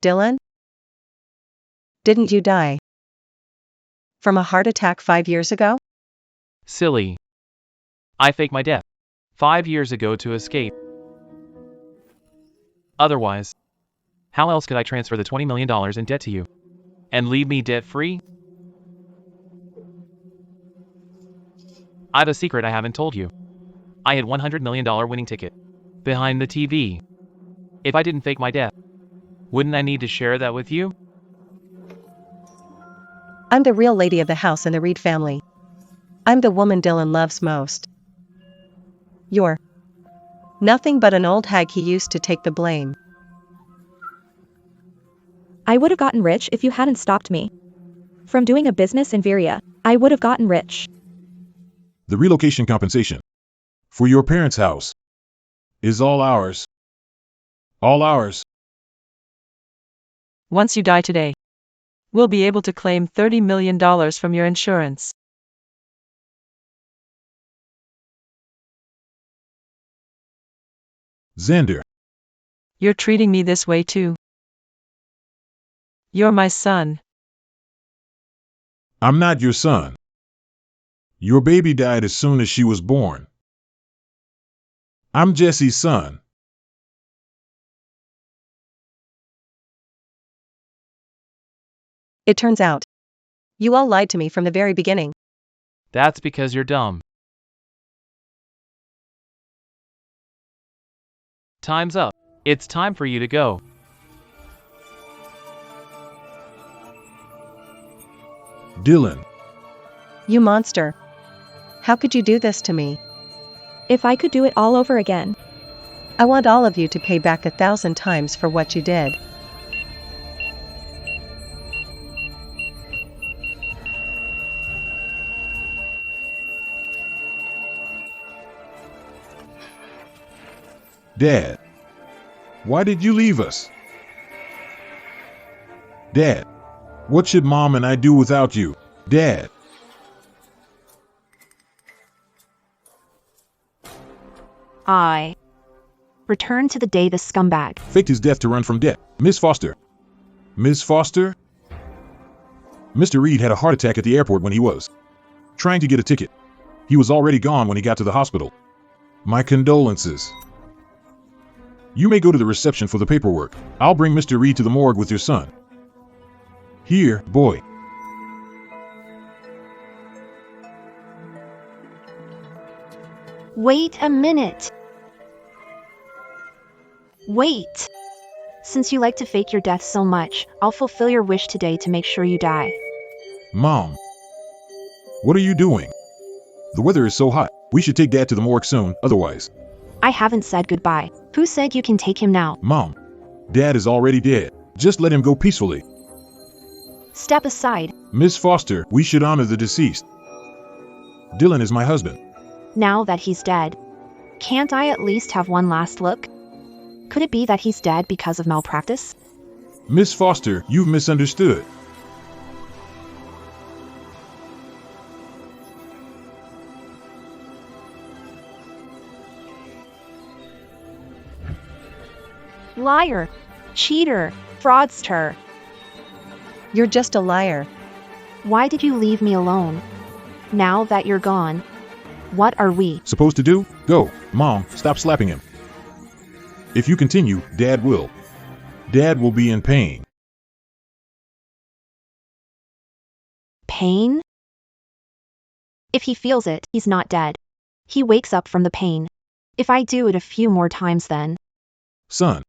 Dylan? Didn't you die from a heart attack 5 years ago? Silly. I faked my death 5 years ago to escape. Otherwise, how else could I transfer the $20 million in debt to you and leave me debt-free? I've a secret I haven't told you. I had $100 million winning ticket behind the TV. If I didn't fake my death, wouldn't I need to share that with you? I'm the real lady of the house in the Reed family. I'm the woman Dylan loves most. You're nothing but an old hag he used to take the blame. I would have gotten rich if you hadn't stopped me from doing a business in Viria. I would have gotten rich. The relocation compensation for your parents' house is all ours. All ours. Once you die today, we'll be able to claim $30 million from your insurance. Xander, You're treating me this way too. You're my son. I'm not your son. Your baby died as soon as she was born. I'm Jesse's son. It turns out you all lied to me from the very beginning. That's because you're dumb. Time's up. It's time for you to go. Dylan, You monster. How could you do this to me? If I could do it all over again, I want all of you to pay back 1,000 times for what you did. Dad, why did you leave us? Dad, what should Mom and I do without you? Dad. I return to the day the scumbag Faked his death to run from debt. Miss Foster. Miss Foster? Mr. Reed had a heart attack at the airport when he was trying to get a ticket. He was already gone when he got to the hospital. My condolences. You may go to the reception for the paperwork. I'll bring Mr. Reed to the morgue with your son. Here, boy. Wait a minute. Wait. Since you like to fake your death so much, I'll fulfill your wish today to make sure you die. Mom. What are you doing? The weather is so hot. We should take Dad to the morgue soon, otherwise. I haven't said goodbye. Who said you can take him now? Mom. Dad is already dead. Just let him go peacefully. Step aside. Miss Foster, we should honor the deceased. Dylan is my husband. Now that he's dead, can't I at least have one last look? Could it be that he's dead because of malpractice? Miss Foster, you've misunderstood. Liar, cheater, fraudster. You're just a liar. Why did you leave me alone? Now that you're gone, what are we Supposed to do? Go. Mom, stop slapping him. If you continue, Dad will. Dad will be in pain. Pain? If he feels it, he's not dead. He wakes up from the pain. If I do it a few more times then. Son.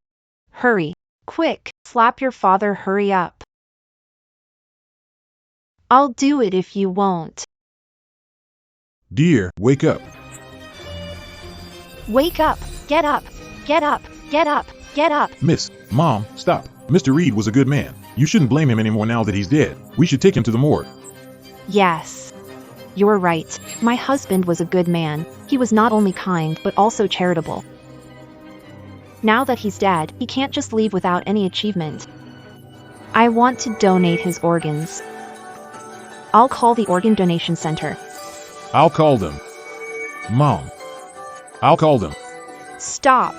Hurry. Quick. Slap your father, hurry up. I'll do it if you won't. Dear, wake up. Wake up. Get up. Get up. Get up. Get up. Miss. Mom, stop. Mr. Reed was a good man. You shouldn't blame him anymore now that he's dead. We should take him to the morgue. Yes. You're right. My husband was a good man. He was not only kind, but also charitable. Now that he's dead, he can't just leave without any achievement. I want to donate his organs. I'll call the organ donation center. I'll call them. Mom. I'll call them. Stop.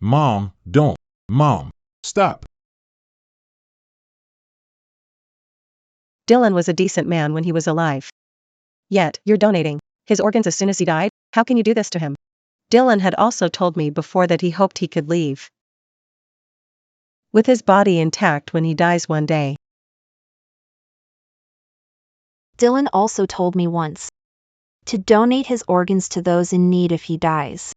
Mom, don't. Mom, stop. Dylan was a decent man when he was alive. Yet, you're donating his organs as soon as he died? How can you do this to him? Dylan had also told me before that he hoped he could leave with his body intact when he dies one day. Dylan also told me once to donate his organs to those in need if he dies.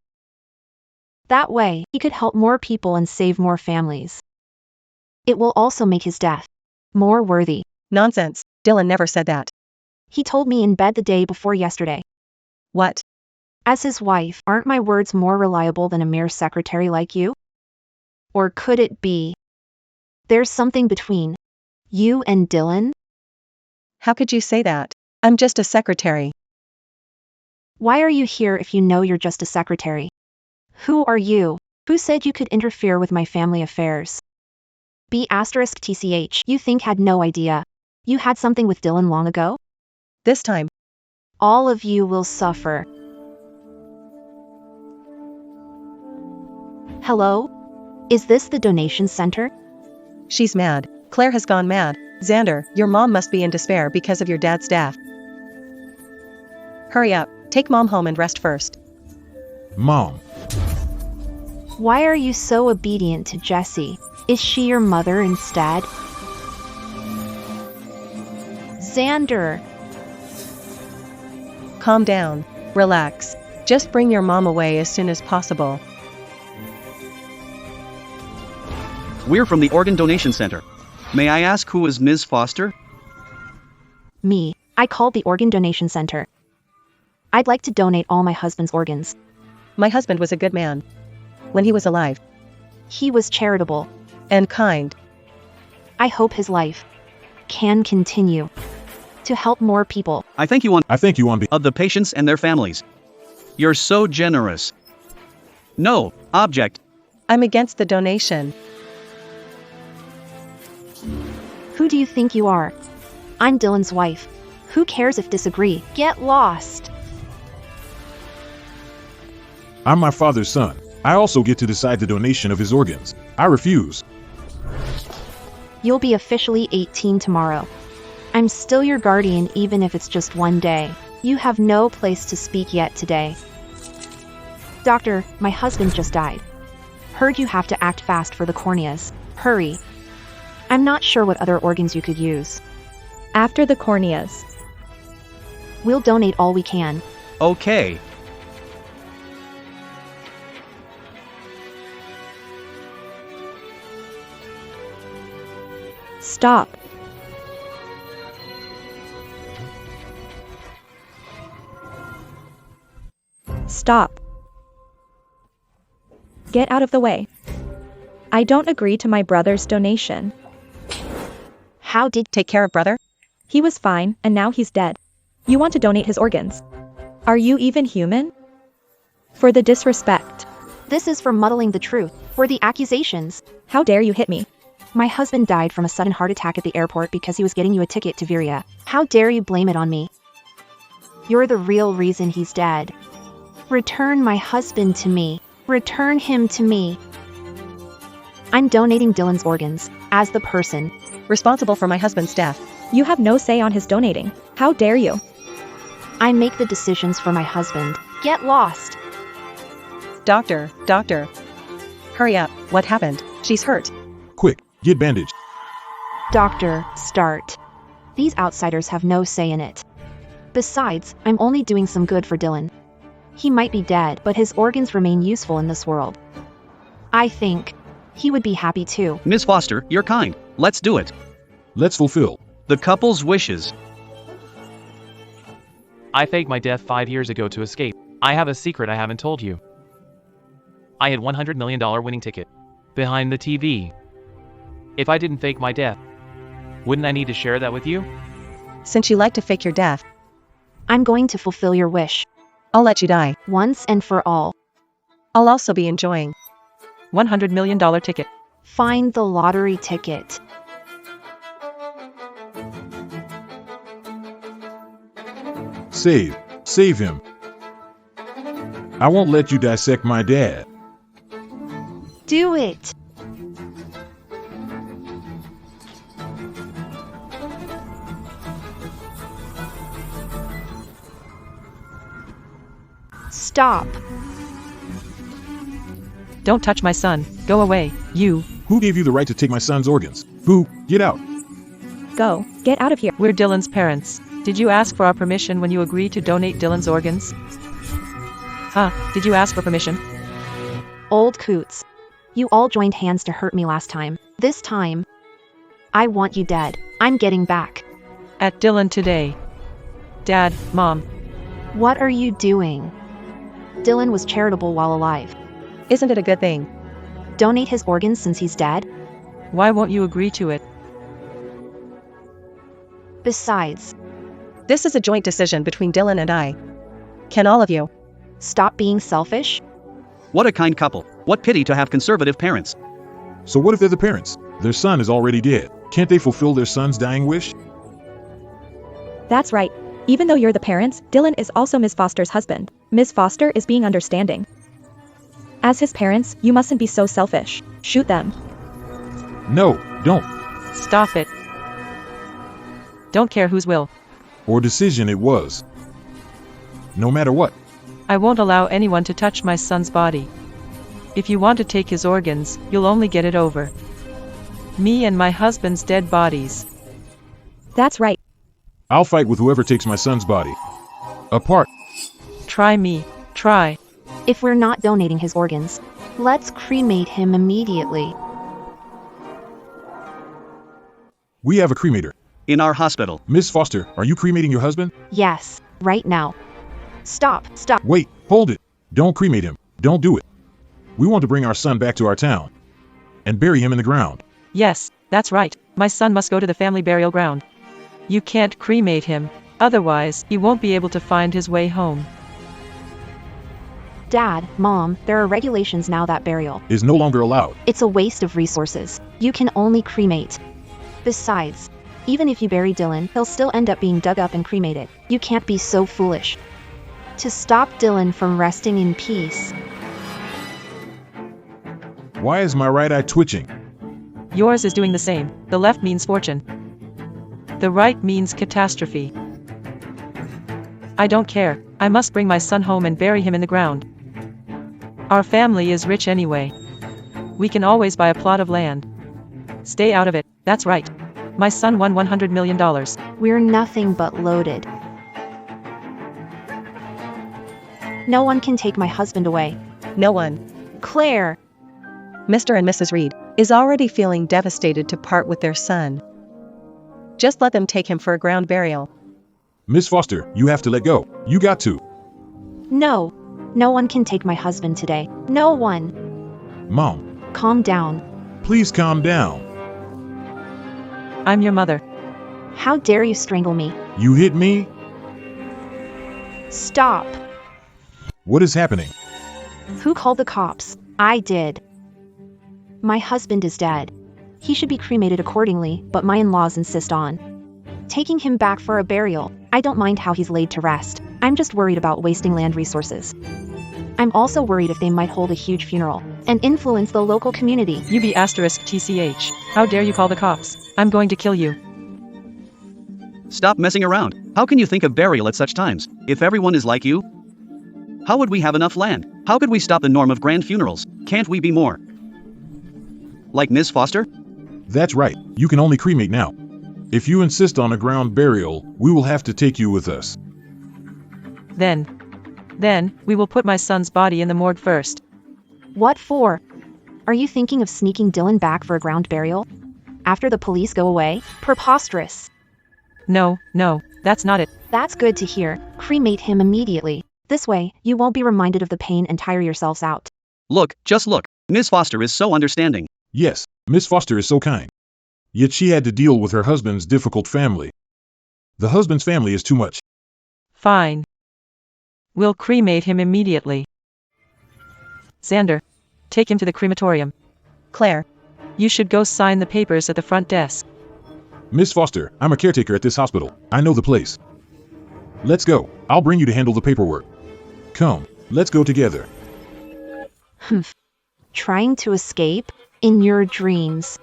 That way, he could help more people and save more families. It will also make his death more worthy. Nonsense, Dylan never said that. He told me in bed the day before yesterday. What? As his wife, aren't my words more reliable than a mere secretary like you? Or could it be there's something between you and Dylan? How could you say that? I'm just a secretary. Why are you here if you know you're just a secretary? Who are you? Who said you could interfere with my family affairs? B*TCH, you think had no idea. You had something with Dylan long ago? This time, All of you will suffer. Hello? Is this the donation center? she's mad. Claire has gone mad. Xander, your mom must be in despair because of your dad's death. Hurry up, take mom home and rest first. Mom, Why are you so obedient to Jessie? Is she your mother instead? Xander, Calm down. Relax. Just bring your mom away as soon as possible. We're from the Organ Donation Center. May I ask who is Ms. Foster? me. I called the Organ Donation Center. I'd like to donate all my husband's organs. My husband was a good man when he was alive, He was charitable. and kind. I hope his life can continue to help more people. I thank you on I thank you on behalf of the patients and their families. You're so generous. No, object. I'm against the donation. Who do you think you are? I'm Dylan's wife. Who cares if disagree? Get lost. I'm my father's son. I also get to decide the donation of his organs. I refuse. You'll be officially 18 tomorrow. I'm still your guardian even if it's just one day. You have no place to speak yet today. Doctor, my husband just died. Heard you have to act fast for the corneas. Hurry. I'm not sure what other organs you could use. After the corneas. We'll donate all we can. Okay. Stop. Stop. Get out of the way. I don't agree to my brother's donation. How did Take care of brother? He was fine, and now he's dead. You want to donate his organs? Are you even human? For the disrespect. this is for muddling the truth, for the accusations. How dare you hit me? My husband died from a sudden heart attack at the airport because he was getting you a ticket to Viria. How dare you blame it on me? You're the real reason he's dead. Return my husband to me. Return him to me. I'm donating Dylan's organs, as the person. Responsible for my husband's death. You have no say on his donating. How dare you? I make the decisions for my husband. Get lost. Doctor, doctor. Hurry up, what happened? She's hurt. Quick, get bandaged. Doctor, start. These outsiders have no say in it. Besides, I'm only doing some good for Dylan. He might be dead, but his organs remain useful in this world. I think he would be happy too. Miss Foster, you're kind. Let's do it. Let's fulfill The couple's wishes. I faked my death 5 years ago to escape. I have a secret I haven't told you. I had $100 million winning ticket behind the TV. If I didn't fake my death, wouldn't I need to share that with you? Since you like to fake your death, I'm going to fulfill your wish, I'll let you die. once and for all. I'll also be enjoying $100 million ticket. Find the lottery ticket. Save him. I won't let you dissect my dad. Do it! Stop! Don't touch my son. Go away, you. Who gave you the right to take my son's organs? Who? Get out. Go. Get out of here. We're Dylan's parents. Did you ask for our permission when you agreed to donate Dylan's organs? Huh, did you ask for permission? Old coots. You all joined hands to hurt me last time. This time, I want you dead. I'm getting back. At Dylan today. Dad, Mom. What are you doing? Dylan was charitable while alive. Isn't it a good thing? Donate his organs since he's dead? Why won't you agree to it? Besides, This is a joint decision between Dylan and I. Can all of you stop being selfish? What a kind couple. What pity to have conservative parents. So what if they're the parents? Their son is already dead. Can't they fulfill their son's dying wish? That's right. Even though you're the parents, Dylan is also Ms. Foster's husband. Ms. Foster is being understanding. As his parents, you mustn't be so selfish. Shoot them. No, don't. Stop it. Don't care whose will. Or decision it was. No matter what. I won't allow anyone to touch my son's body. If you want to take his organs, you'll only get it over me and my husband's dead bodies. That's right. I'll fight with whoever takes my son's body. Apart. Try me. Try. If we're not donating his organs, let's cremate him immediately. We have a cremator. In our hospital. Miss Foster, are you cremating your husband? Yes, right now. Stop, stop. Wait, hold it. Don't cremate him. Don't do it. We want to bring our son back to our town and bury him in the ground. Yes, that's right. My son must go to the family burial ground. You can't cremate him, otherwise he won't be able to find his way home. Dad, Mom, there are regulations now that burial Is no longer allowed. it's a waste of resources. You can only cremate. Besides, even if you bury Dylan, he'll still end up being dug up and cremated. You can't be so foolish. To stop Dylan from resting in peace. Why is my right eye twitching? Yours is doing the same. The left means fortune. The right means catastrophe. I don't care. I must bring my son home and bury him in the ground. Our family is rich anyway. We can always buy a plot of land. Stay out of it. That's right. My son won $100 million. We're nothing but loaded. No one can take my husband away. No one. Claire! Mr. and Mrs. Reed is already feeling devastated to part with their son. Just let them take him for a ground burial. Miss Foster, you have to let go. You got to. No. No one can take my husband today. No one. Mom, Calm down. please calm down. I'm your mother. How dare you strangle me? You hit me? Stop. What is happening? Who called the cops? I did. My husband is dead. He should be cremated accordingly, but my in-laws insist on taking him back for a burial. I don't mind how he's laid to rest. I'm just worried about wasting land resources. I'm also worried if they might hold a huge funeral and influence the local community. UB asterisk TCH. How dare you call the cops? I'm going to kill you. Stop messing around. How can you think of burial at such times? If everyone is like you? How would we have enough land? How could we stop the norm of grand funerals? Can't we be more like Ms. Foster? That's right. You can only cremate now. If you insist on a ground burial, we will have to take you with us. Then, we will put my son's body in the morgue first. What for? Are you thinking of sneaking Dylan back for a ground burial? After the police go away? Preposterous. No, that's not it. That's good to hear. Cremate him immediately. This way, you won't be reminded of the pain and tire yourselves out. Look, just look. Ms. Foster is so understanding. Yes, Miss Foster is so kind. Yet she had to deal with her husband's difficult family. The husband's family is too much. Fine. We'll cremate him immediately. Xander, take him to the crematorium. Claire, You should go sign the papers at the front desk. Miss Foster, I'm a caretaker at this hospital. I know the place. Let's go. I'll bring you to handle the paperwork. Come, let's go together. Trying to escape? In your dreams.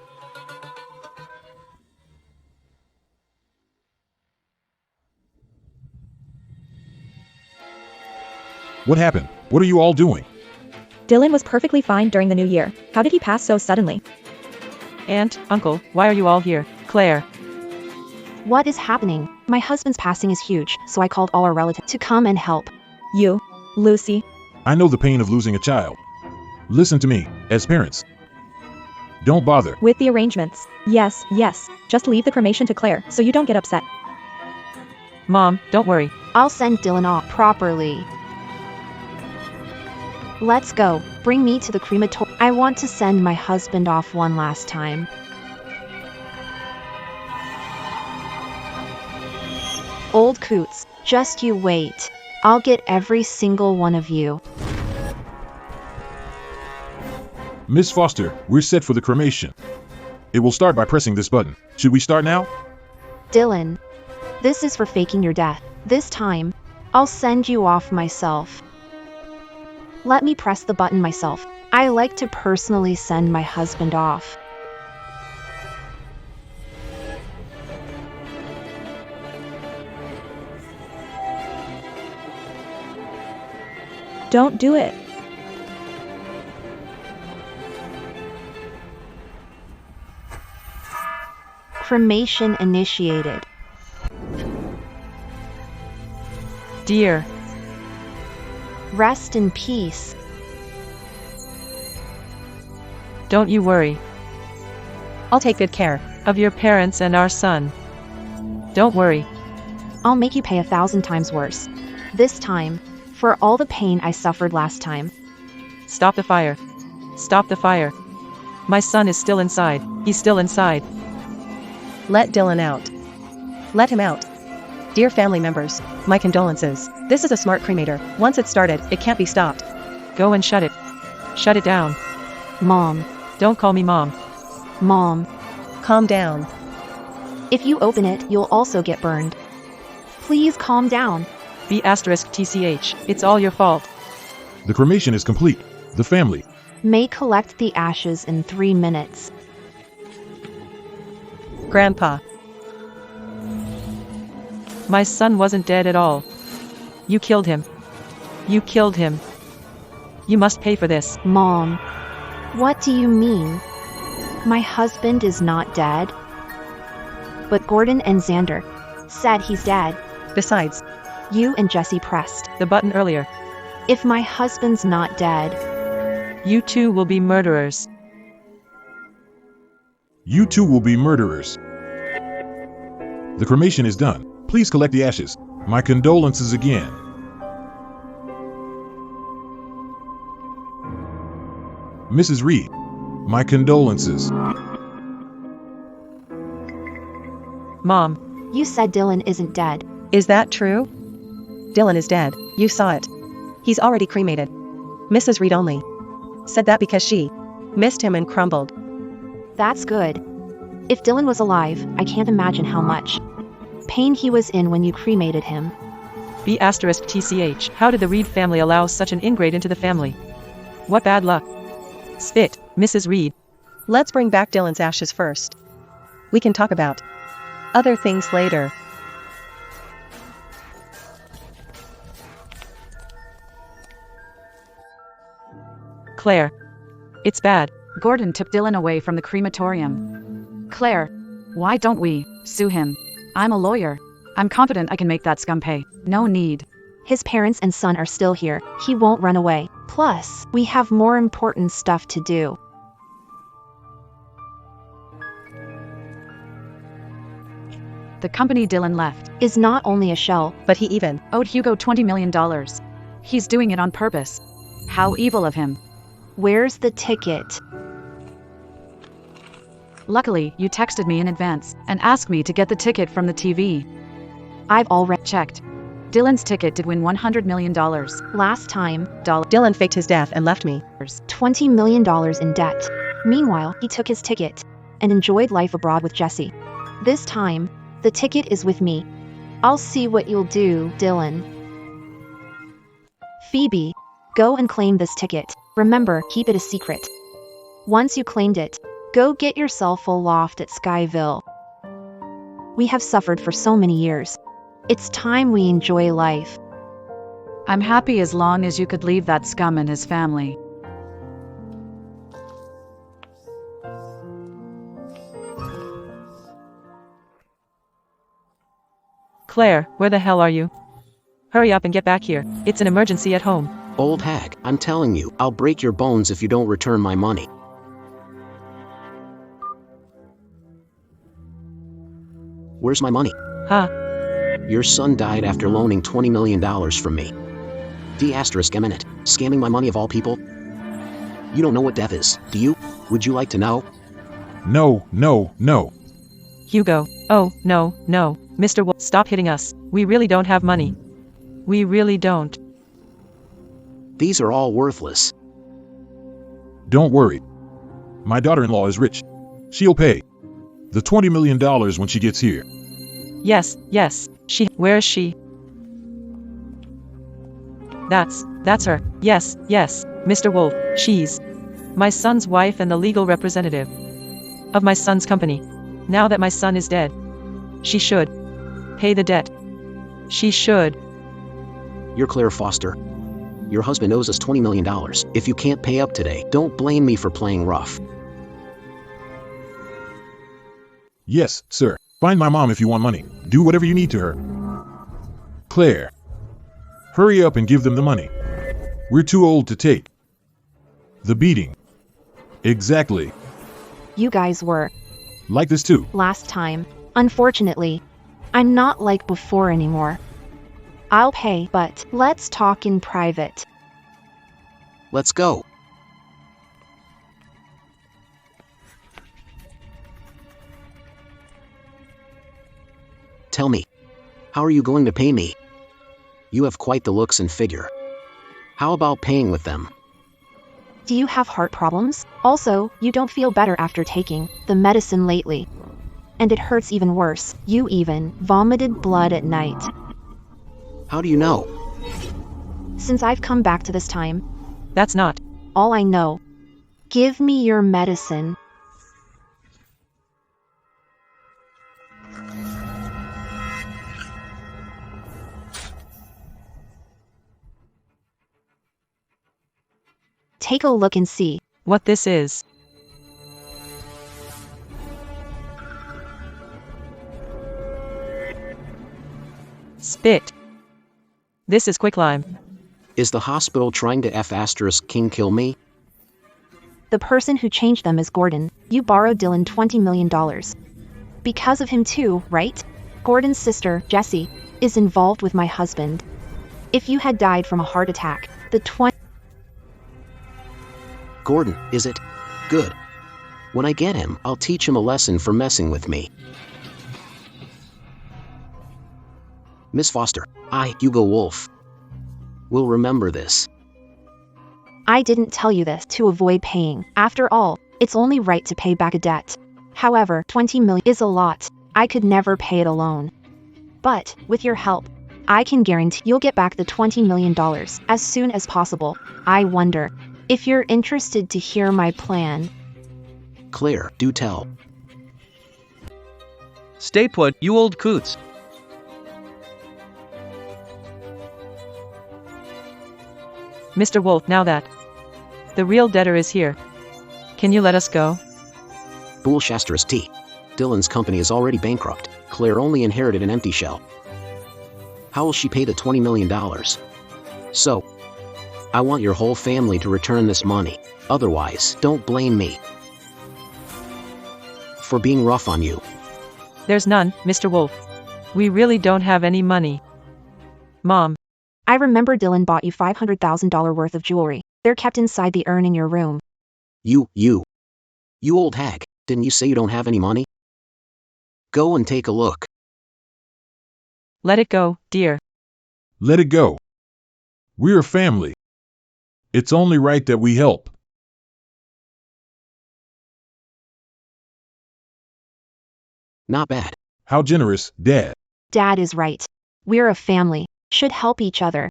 What happened? What are you all doing? Dylan was perfectly fine during the new year. How did he pass so suddenly? Aunt, uncle, why are you all here? Claire. What is happening? My husband's passing is huge, so I called all our relatives to come and help. You, Lucy. I know the pain of losing a child. Listen to me, as parents. Don't bother. With the arrangements. Yes, yes. Just leave the cremation to Claire, so you don't get upset. Mom, don't worry. I'll send Dylan off properly. Let's go. Bring me to the crematorium. I want to send my husband off one last time. Old coots, just you wait. I'll get every single one of you. Miss Foster, we're set for the cremation. It will start by pressing this button. Should we start now? Dylan, this is for faking your death. This time, I'll send you off myself. Let me press the button myself. I like to personally send my husband off. Don't do it. Cremation initiated. Dear. Rest in peace. Don't you worry. I'll take good care. Of your parents and our son. Don't worry. I'll make you pay 1,000 times worse. This time, for all the pain I suffered last time. Stop the fire. Stop the fire. My son is still inside. He's still inside. Let Dylan out. Let him out. Dear family members, my condolences. This is a smart cremator. Once it's started, it can't be stopped. Go and shut it. Shut it down. Mom. Don't call me Mom. Mom. Calm down. If you open it, you'll also get burned. Please calm down. B*TCH. It's all your fault. The cremation is complete. The family. May collect the ashes in 3 minutes. Grandpa. My son wasn't dead at all. You killed him. You killed him. You must pay for this. Mom. What do you mean? My husband is not dead. But Gordon and Xander said he's dead. Besides, You and Jesse pressed. The button earlier. If my husband's not dead, You two will be murderers. You two will be murderers. The cremation is done. Please collect the ashes. My condolences again. Mrs. Reed, my condolences. Mom. you said Dylan isn't dead. is that true? Dylan is dead. You saw it. He's already cremated. Mrs. Reed only said that because she missed him and crumbled. That's good. If Dylan was alive, I can't imagine how much pain he was in when you cremated him. B*TCH. How did the Reed family allow such an ingrate into the family? What bad luck. Spit, Mrs. Reed. Let's bring back Dylan's ashes first. We can talk about other things later. Claire. It's bad. Gordon took Dylan away from the crematorium. Claire, why don't we sue him? I'm a lawyer. I'm confident I can make that scum pay. No need. His parents and son are still here. He won't run away. Plus, we have more important stuff to do. The company Dylan left Is not only a shell, But he even owed Hugo $20 million. He's doing it on purpose. How evil of him. where's the ticket? Luckily, you texted me in advance and asked me to get the ticket from the TV. I've already Checked. Dylan's ticket did win $100 million. last time, Dylan faked his death and left me. $20 million in debt. Meanwhile, he took his ticket and enjoyed life abroad with Jesse. This time, the ticket is with me. I'll see what you'll do, Dylan. Phoebe, go and claim this ticket. Remember, keep it a secret. Once you claimed it, go get yourself a loft at Skyville. We have suffered for so many years. It's time we enjoy life. I'm happy as long as you could leave that scum and his family. Claire, where the hell are you? Hurry up and get back here. It's an emergency at home. Old hag, I'm telling you, I'll break your bones if you don't return my money. Where's my money? Huh? Your son died after loaning $20 million from me. D***eminent, scamming my money of all people? You don't know what death is, do you? Would you like to know? No, no, no. Hugo. Oh, no, no. Mr. Wolf, stop hitting us. We really don't have money. We really don't. These are all worthless. Don't worry. My daughter-in-law is rich. She'll pay the $20 million when she gets here. Yes, yes. Where is she? That's her. Yes, yes. Mr. Wolf, she's my son's wife and the legal representative of my son's company. Now that my son is dead, she should pay the debt. She should. You're Claire Foster. Your husband owes us $20 million. If you can't pay up today, don't blame me for playing rough. Yes, sir. Find my mom if you want money. Do whatever you need to her. Claire, hurry up and give them the money. We're too old to take the beating. Exactly. You guys were Like this too. last time. Unfortunately, I'm not like before anymore. I'll pay, but let's talk in private. Let's go. Tell me, how are you going to pay me? You have quite the looks and figure. How about paying with them? Do you have heart problems? Also, you don't feel better after taking the medicine lately. And it hurts even worse. You even vomited blood at night. How do you know? Since I've come back to this time, That's not. all I know. Give me your medicine. Take a look and see. What this is. Spit. This is quicklime. Is the hospital trying to King kill me? The person who changed them is Gordon. You borrowed Dylan $20 million. Because of him too, right? Gordon's sister, Jessie, is involved with my husband. If you had died from a heart attack, the Gordon, is it? Good. When I get him, I'll teach him a lesson for messing with me. Miss Foster, I, Hugo Wolf, will remember this. I didn't tell you this to avoid paying. After all, it's only right to pay back a debt. However, $20 million is a lot. I could never pay it alone. But, with your help, I can guarantee you'll get back the $20 million as soon as possible. I wonder if you're interested to hear my plan. Claire, do tell. Stay put, you old coots. Mr. Wolf, now that the real debtor is here, can you let us go? Bullshasters T. Dylan's company is already bankrupt. Claire only inherited an empty shell. How will she pay the $20 million? So, I want your whole family to return this money. Otherwise, don't blame me for being rough on you. There's none, Mr. Wolf. We really don't have any money. Mom. I remember Dylan bought you $500,000 worth of jewelry. They're kept inside the urn in your room. You old hag, didn't you say you don't have any money? Go and take a look. Let it go, dear. Let it go. We're a family. It's only right that we help. Not bad. How generous, Dad. Dad is right. We're a family. Should help each other.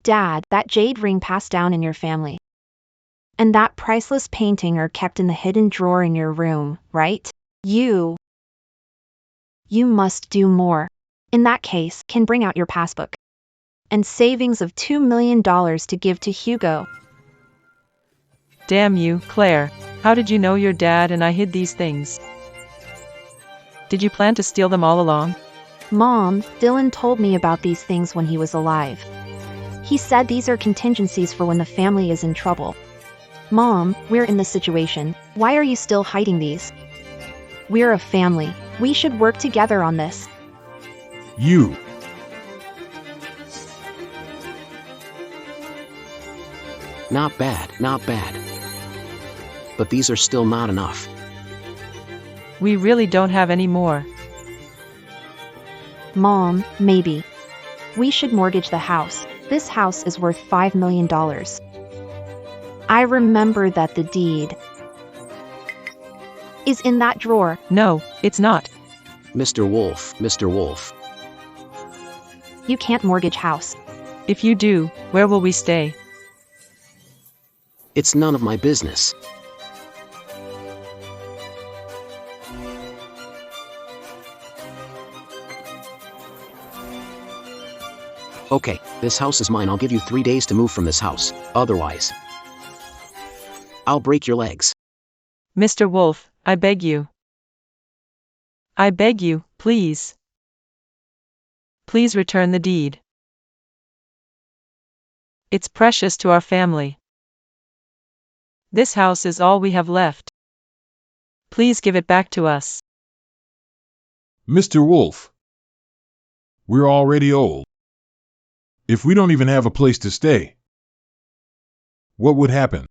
Dad, that jade ring passed down in your family. And that priceless painting are kept in the hidden drawer in your room, right? You must do more. In that case, can bring out your passbook and savings of $2 million to give to Hugo. Damn you, Claire. How did you know your dad and I hid these things? Did you plan to steal them all along? Mom, Dylan told me about these things when he was alive. He said these are contingencies for when the family is in trouble. Mom, we're in this situation. Why are you still hiding these? We're a family. We should work together on this. You. Not bad, not bad. But these are still not enough. We really don't have any more. Mom, maybe. We should mortgage the house. This house is worth $5 million. I remember that the deed is in that drawer. No, it's not. Mr. Wolf, Mr. Wolf. You can't mortgage house. If you do, where will we stay? It's none of my business. Okay, this house is mine. I'll give you 3 days to move from this house. Otherwise, I'll break your legs. Mr. Wolf, I beg you. I beg you, please. Please return the deed. It's precious to our family. This house is all we have left. Please give it back to us. Mr. Wolf. We're already old. If we don't even have a place to stay, what would happen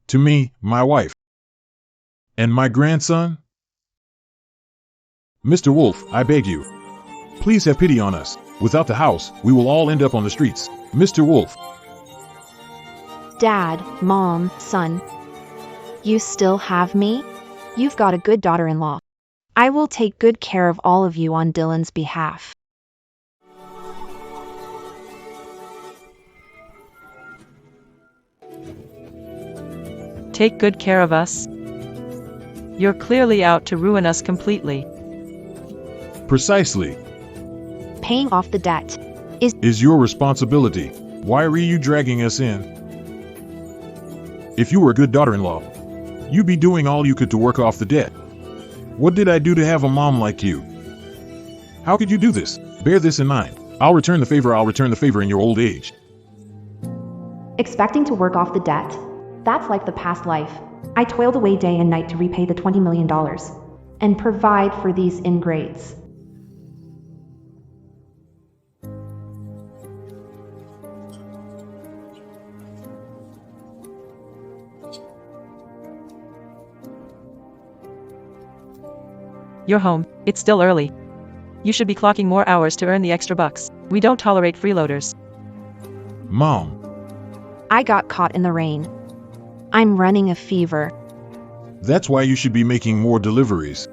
to me, my wife, and my grandson? Mr. Wolf, I beg you, please have pity on us. Without the house, we will all end up on the streets. Mr. Wolf. Dad, Mom, son. You still have me? You've got a good daughter-in-law. I will take good care of all of you on Dylan's behalf. Take good care of us? You're clearly out to ruin us completely. Precisely. Paying off the debt Is your responsibility. Why are you dragging us in? If you were a good daughter-in-law, you'd be doing all you could to work off the debt. What did I do to have a mom like you? How could you do this? Bear this in mind. I'll return the favor in your old age. Expecting to work off the debt? That's like the past life. I toiled away day and night to repay the $20 million and provide for these ingrates. You're home. It's still early. You should be clocking more hours to earn the extra bucks. We don't tolerate freeloaders. Mom. I got caught in the rain. I'm running a fever. That's why you should be making more deliveries.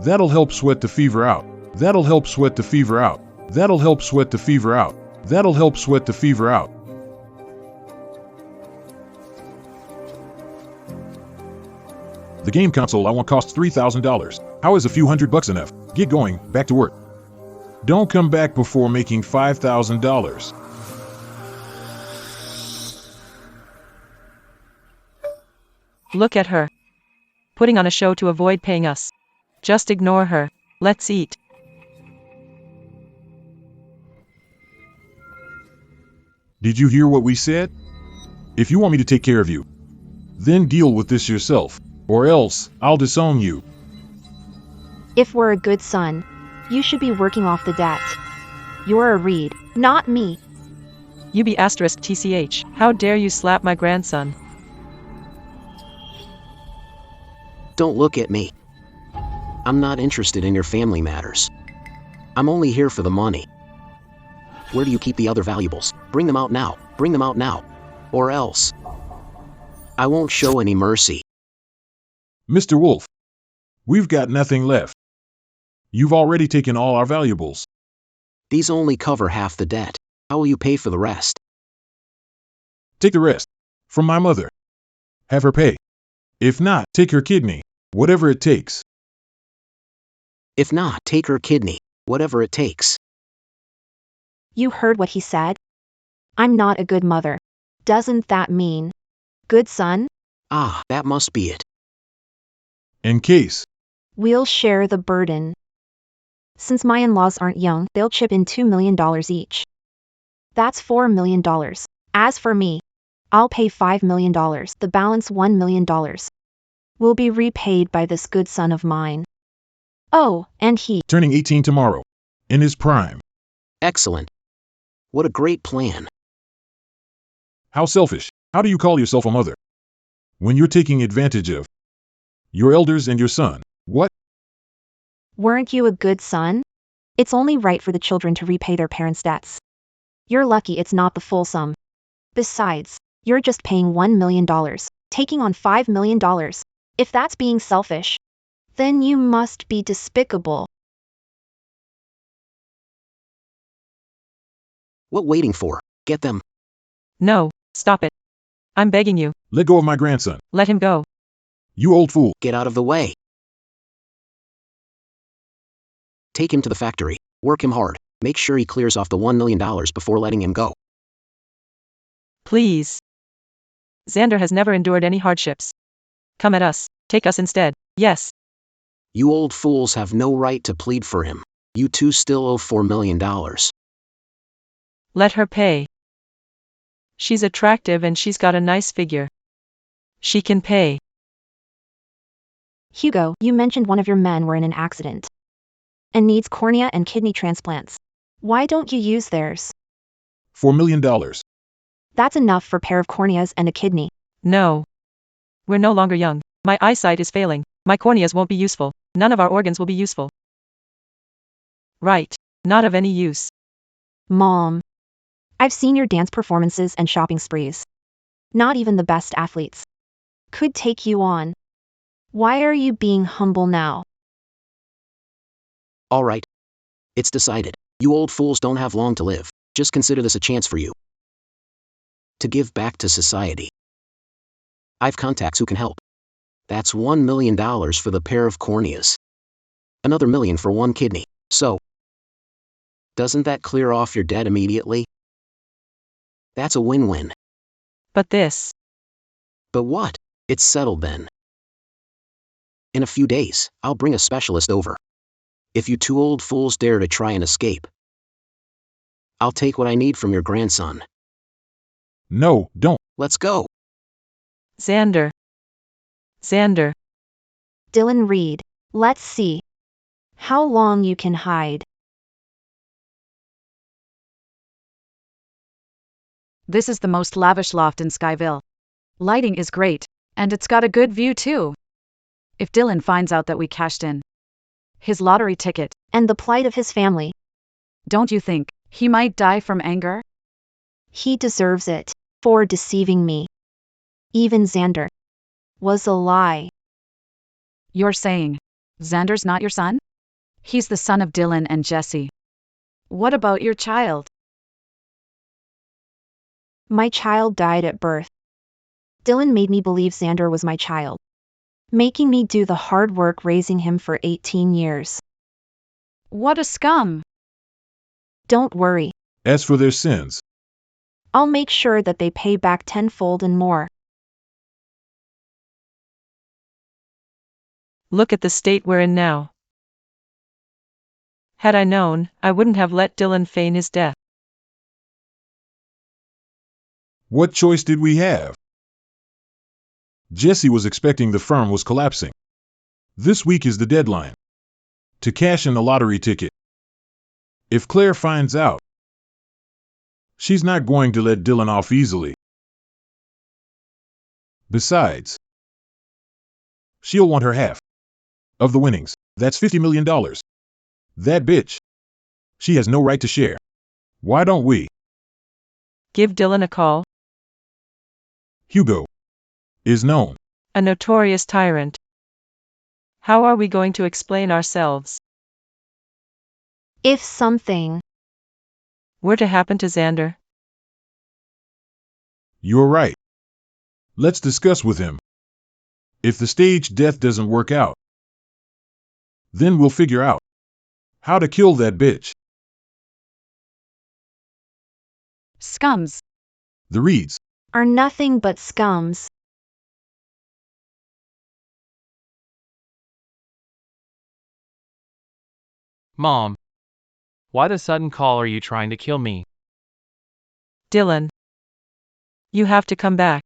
That'll help sweat the fever out. That'll help sweat the fever out. That'll help sweat the fever out. That'll help sweat the fever out. The game console I want costs $3,000. How is a few $100 enough? Get going, back to work. Don't come back before making $5,000. Look at her. Putting on a show to avoid paying us. Just ignore her. Let's eat. Did you hear what we said? If you want me to take care of you, then deal with this yourself, or else I'll disown you. If we're a good son, you should be working off the debt. You're a Reed, not me. You be asterisk TCH. How dare you slap my grandson? Don't look at me. I'm not interested in your family matters. I'm only here for the money. Where do you keep the other valuables? Bring them out now. Bring them out now. Or else I won't show any mercy. Mr. Wolf, we've got nothing left. You've already taken all our valuables. These only cover half the debt. How will you pay for the rest? Take the rest. From my mother. have her pay. If not, take her kidney. Whatever it takes. If not, take her kidney. Whatever it takes. You heard what he said? I'm not a good mother. Doesn't that mean good son? Ah, that must be it. In case. We'll share the burden. Since my in-laws aren't young, they'll chip in $2 million each. That's $4 million. As for me, I'll pay $5 million. The balance $1 million will be repaid by this good son of mine. Oh, and he Turning 18 tomorrow. In his prime. Excellent. What a great plan. How selfish. How do you call yourself a mother? When you're taking advantage of your elders and your son. What? Weren't you a good son? It's only right for the children to repay their parents' debts. You're lucky it's not the full sum. Besides, you're just paying $1 million, taking on $5 million. If that's being selfish, then you must be despicable. What waiting for? Get them. No, stop it. I'm begging you, Let go of my grandson. let him go. You old fool. Get out of the way. Take him to the factory. Work him hard. Make sure he clears off the $1 million before letting him go. Please. Xander has never endured any hardships. Come at us. Take us instead. Yes. You old fools have no right to plead for him. You two still owe $4 million. Let her pay. She's attractive and she's got a nice figure. She can pay. Hugo, you mentioned one of your men were in an accident and needs cornea and kidney transplants. Why don't you use theirs? $4 million. That's enough for a pair of corneas and a kidney. No. We're no longer young. My eyesight is failing. My corneas won't be useful. None of our organs will be useful. Right. Not of any use. Mom, I've seen your dance performances and shopping sprees. Not even the best athletes could take you on. Why are you being humble now? All right. It's decided. You old fools don't have long to live. Just consider this a chance for you to give back to society. I've contacts who can help. That's $1 million for the pair of corneas. Another $1 million for one kidney. So, doesn't that clear off your debt immediately? That's a win-win. But this. But what? It's settled then. In a few days, I'll bring a specialist over. If you two old fools dare to try and escape, I'll take what I need from your grandson. No, don't. Let's go. Xander. Xander. Dylan Reed, let's see how long you can hide. This is the most lavish loft in Skyville. Lighting is great, and it's got a good view too. If Dylan finds out that we cashed in his lottery ticket, And the plight of his family, don't you think he might die from anger? he deserves it for deceiving me. Even Xander was a lie. You're saying Xander's not your son? He's the son of Dylan and Jesse. What about your child? My child died at birth. Dylan made me believe Xander was my child, making me do the hard work raising him for 18 years. What a scum! Don't worry, As for their sins, I'll make sure that they pay back tenfold and more. Look at the state we're in now. Had I known, I wouldn't have let Dylan feign his death. what choice did we have? Jesse was expecting the firm was collapsing. This week is the deadline to cash in the lottery ticket. If Claire finds out, she's not going to let Dylan off easily. Besides, she'll want her half of the winnings. That's $50 million. That bitch. She has no right to share. Why don't we? Give Dylan a call. Hugo is known. A notorious tyrant. How are we going to explain ourselves? If something Were to happen to Xander? You're right. Let's discuss with him. If the staged death doesn't work out, then we'll figure out how to kill that bitch. Scums. The Reeds. Are nothing but scums. Mom. Why the sudden call? Are you trying to kill me? Dylan. You have to come back.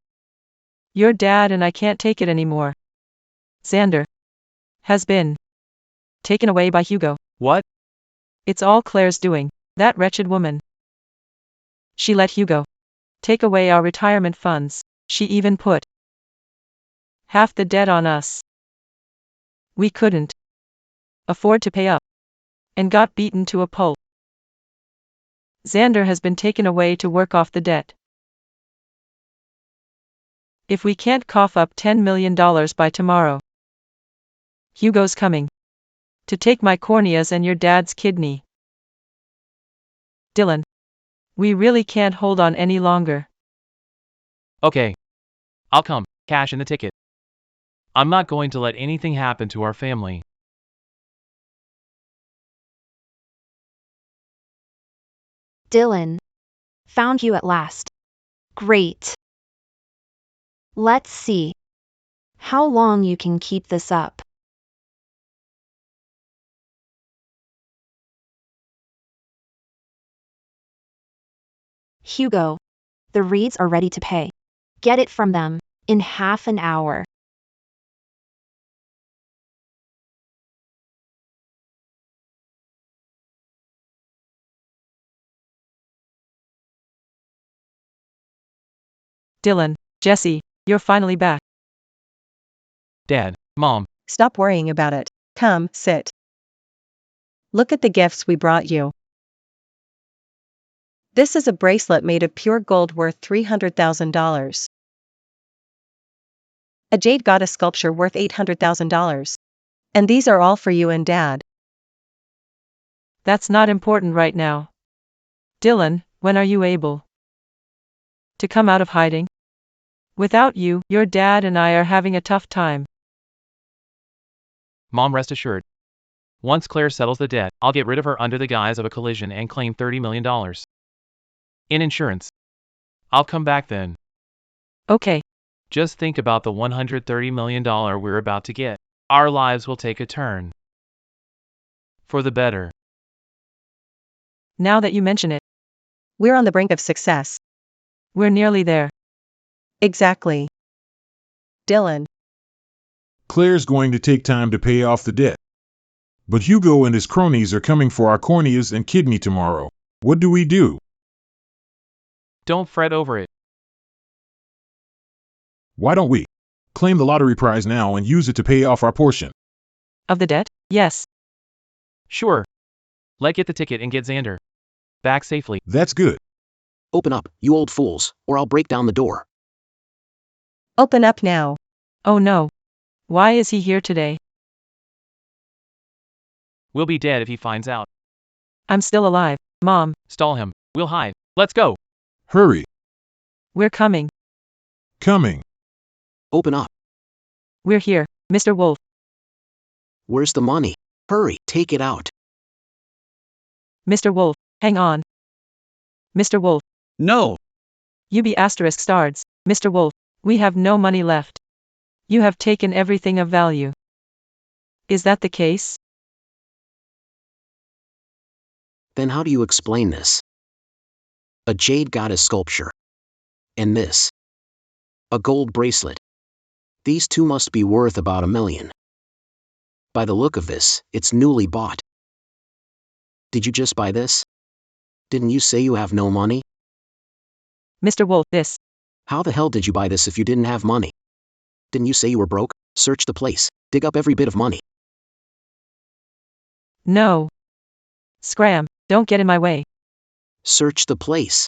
Your dad and I can't take it anymore. Xander has been taken away by Hugo. What? It's all Claire's doing, that wretched woman. She let Hugo take away our retirement funds. She even put half the debt on us. We couldn't afford to pay up and got beaten to a pulp. Xander has been taken away to work off the debt. If we can't cough up $10 million by tomorrow, Hugo's coming to take my corneas and your dad's kidney. Dylan, we really can't hold on any longer. Okay. I'll come. Cash in the ticket. I'm not going to let anything happen to our family. Dylan. Found you at last. Great. Let's see how long you can keep this up. Hugo. The Reeds are ready to pay. Get it from them in half an hour. Dylan, Jesse, you're finally back. Dad, Mom, Stop worrying about it. Come, sit. Look at the gifts we brought you. This is a bracelet made of pure gold worth $300,000. A jade goddess sculpture worth $800,000. And these are all for you and Dad. That's not important right now. Dylan, when are you able to come out of hiding? Without you, your dad and I are having a tough time. Mom, rest assured. Once Claire settles the debt, I'll get rid of her under the guise of a collision and claim $30 million in insurance. I'll come back then. Okay, Just think about the $130 million we're about to get. Our lives will take a turn for the better. now that you mention it, We're on the brink of success. we're nearly there. Exactly. Dylan. Claire's going to take time to pay off the debt. But Hugo and his cronies are coming for our corneas and kidney tomorrow. What do we do? Don't fret over it. Why don't we claim the lottery prize now and use it to pay off our portion? Of the debt? Yes. Sure. Let's get the ticket and get Xander back safely. That's good. Open up, you old fools, or I'll break down the door. Open up now. Oh no. Why is he here today? We'll be dead if he finds out. I'm still alive, Mom. Stall him. We'll hide. Let's go. Hurry. We're coming. Coming. Open up. We're here, Mr. Wolf. Where's the money? Hurry, take it out. Mr. Wolf, hang on. Mr. Wolf, No. you be asterisk stards. Mr. Wolf, we have no money left. You have taken everything of value. Is that the case? Then how do you explain this? A jade goddess sculpture. And this. A gold bracelet. These two must be worth about $1 million. By the look of this, it's newly bought. Did you just buy this? Didn't you say you have no money? Mr. Wolf, this. How the hell did you buy this if you didn't have money? Didn't you say you were broke? Search the place. Dig up every bit of money. No. Scram, don't get in my way. Search the place.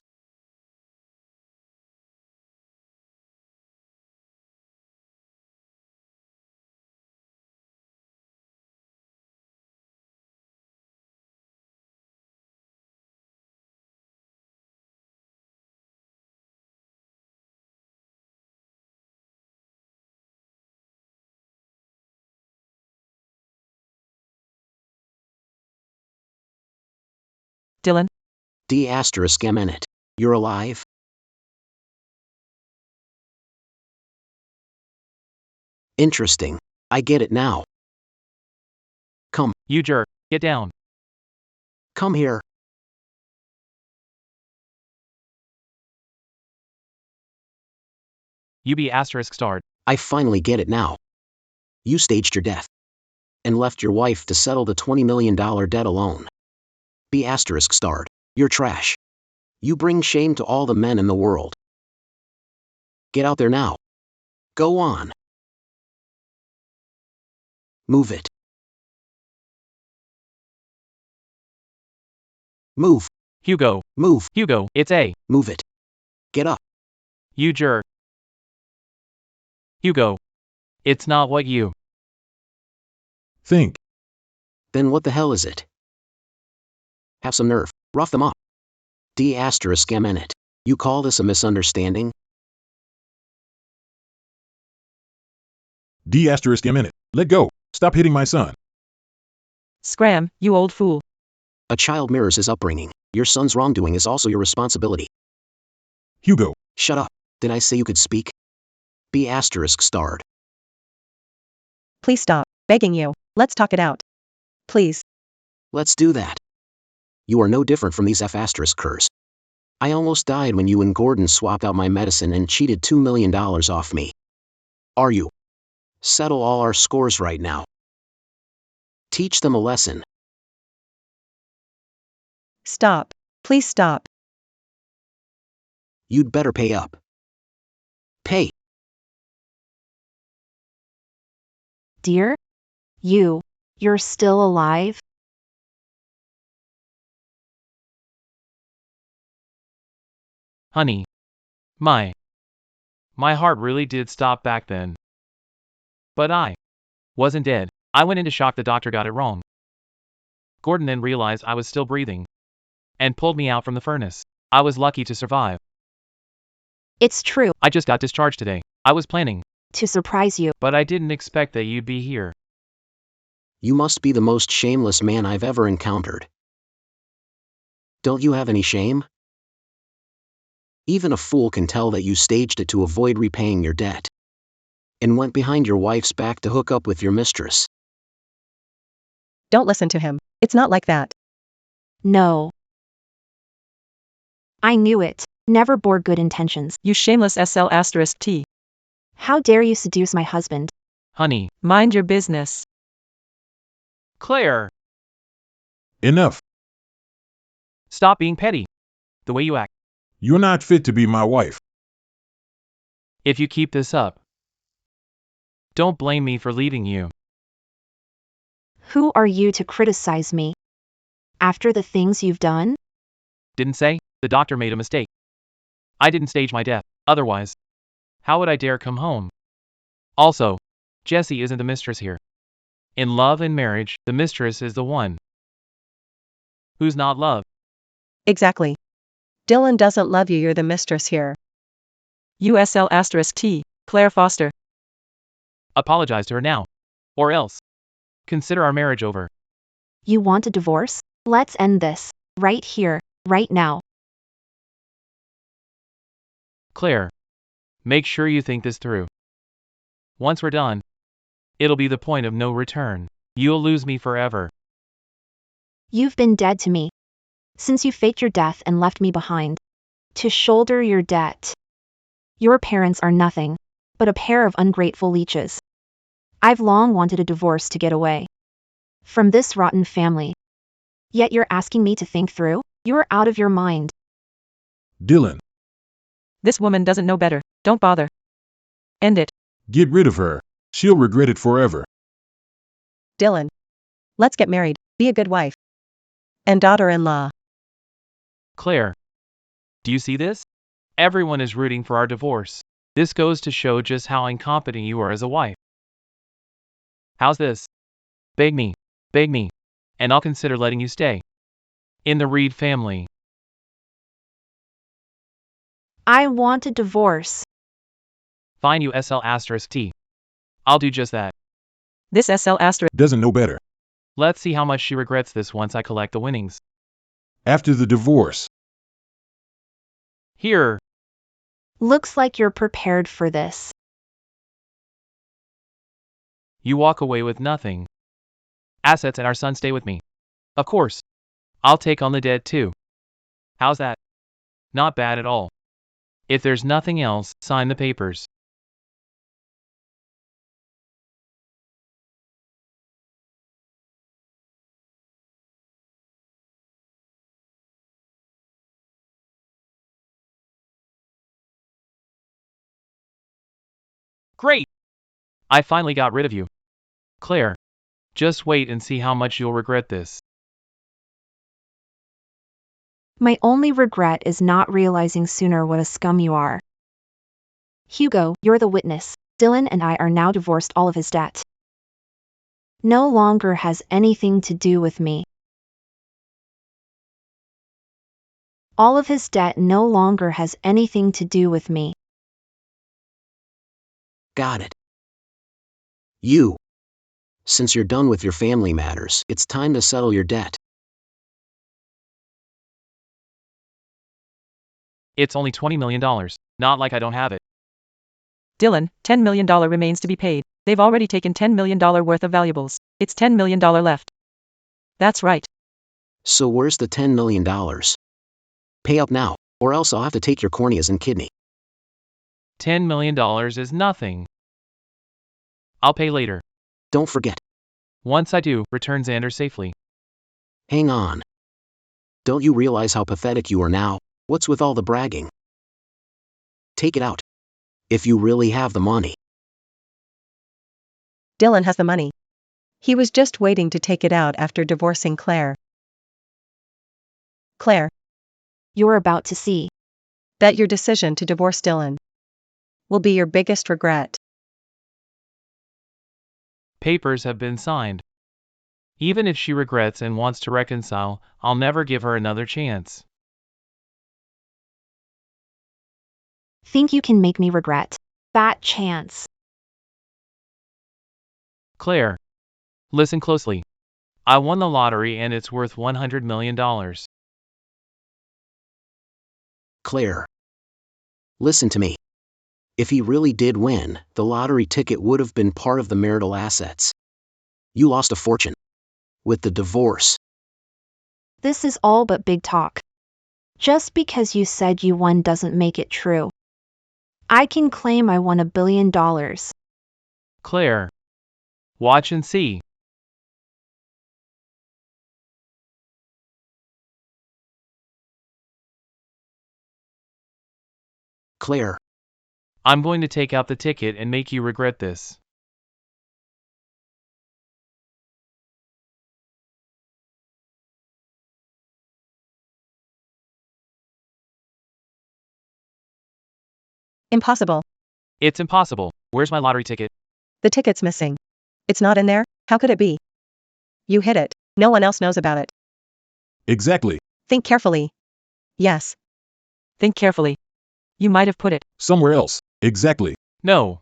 Dylan? D asterisk eminent. You're alive? Interesting. I get it now. Come. You jerk. Get down. Come here. You be asterisk starred. I finally get it now. You staged your death. And left your wife to settle the $20 million debt alone. B asterisk starred. You're trash. You bring shame to all the men in the world. Get out there now. Go on. Move it. Move. Hugo. Move. Hugo, it's A. Move it. Get up. You jerk. Hugo. It's not what you Think. Then what the hell is it? Have some nerve. Rough them up. D asterisk eminent. You call this a misunderstanding? D asterisk eminent. Let go. Stop hitting my son. Scram, you old fool. A child mirrors his upbringing. Your son's wrongdoing is also your responsibility. Hugo. Shut up. Did I say you could speak? B asterisk starred. Please stop. Begging you. Let's talk it out. Please. Let's do that. You are no different from these F asterisk curs. I almost died when you and Gordon swapped out my medicine and cheated $2 million off me. Are you? Settle all our scores right now. Teach them a lesson. Stop. Please stop. You'd better pay up. Pay. Dear? You're still alive? Honey. My heart really did stop back then. But I wasn't dead. I went into shock. The doctor got it wrong. Gordon then realized I was still breathing and pulled me out from the furnace. I was lucky to survive. It's true. I just got discharged today. I was planning, To surprise you. but I didn't expect that you'd be here. You must be the most shameless man I've ever encountered. Don't you have any shame? Even a fool can tell that you staged it to avoid repaying your debt. And went behind your wife's back to hook up with your mistress. Don't listen to him. It's not like that. No. I knew it. Never bore good intentions. You shameless SL asterisk T. How dare you seduce my husband? Honey. Mind your business. Claire. Enough. Stop being petty. The way you act. You're not fit to be my wife. If you keep this up, don't blame me for leaving you. Who are you to criticize me? After the things you've done? Didn't say? The doctor made a mistake. I didn't stage my death. Otherwise, how would I dare come home? Also, Jessie isn't the mistress here. In love and marriage, the mistress is the one who's not loved. Exactly. Dylan doesn't love you. You're the mistress here. USL asterisk T. Claire Foster. Apologize to her now. Or else, consider our marriage over. You want a divorce? Let's end this. Right here, right now. Claire, make sure you think this through. Once we're done, it'll be the point of no return. You'll lose me forever. You've been dead to me. Since you faked your death and left me behind. To shoulder your debt. Your parents are nothing but a pair of ungrateful leeches. I've long wanted a divorce to get away from this rotten family. Yet you're asking me to think through? You're out of your mind. Dylan. This woman doesn't know better. Don't bother. End it. Get rid of her. She'll regret it forever. Dylan. Let's get married. Be a good wife. And daughter-in-law. Claire, do you see this? Everyone is rooting for our divorce. This goes to show just how incompetent you are as a wife. How's this? Beg me, and I'll consider letting you stay in the Reed family. I want a divorce. Fine, USL asterisk T. I'll do just that. This SL asterisk. Doesn't know better. Let's see how much she regrets this once I collect the winnings. After the divorce. Here. Looks like you're prepared for this. You walk away with nothing. Assets and our son stay with me. Of course. I'll take on the dead too. How's that? Not bad at all. If there's nothing else, sign the papers. Great! I finally got rid of you. Claire, just wait and see how much you'll regret this. My only regret is not realizing sooner what a scum you are. Hugo, you're the witness. Dylan and I are now divorced. All of his debt no longer has anything to do with me. All of his debt no longer has anything to do with me. Got it. You. Since you're done with your family matters, it's time to settle your debt. It's only $20 million. Not like I don't have it. Dylan, $10 million remains to be paid. They've already taken $10 million worth of valuables. It's $10 million left. That's right. So where's the $10 million? Pay up now, or else I'll have to take your corneas and kidney. $10 million is nothing. I'll pay later. Don't forget. Once I do, return Xander safely. Hang on. Don't you realize how pathetic you are now? What's with all the bragging? Take it out. If you really have the money. Dylan has the money. He was just waiting to take it out after divorcing Claire. Claire, You're about to see. that your decision to divorce Dylan will be your biggest regret. Papers have been signed. Even if she regrets and wants to reconcile, I'll never give her another chance. Think you can make me regret that chance? Claire, listen closely. I won the lottery and it's worth $100 million. Claire. Listen to me. If he really did win, the lottery ticket would have been part of the marital assets. You lost a fortune. With the divorce. This is all but big talk. Just because you said you won doesn't make it true. I can claim I won $1 billion. Claire, watch and see. Claire. I'm going to take out the ticket and make you regret this. Impossible. It's impossible. Where's my lottery ticket? The ticket's missing. It's not in there? How could it be? You hid it. No one else knows about it. Exactly. Think carefully. Yes. Think carefully. You might have put it. Somewhere else. Exactly. No.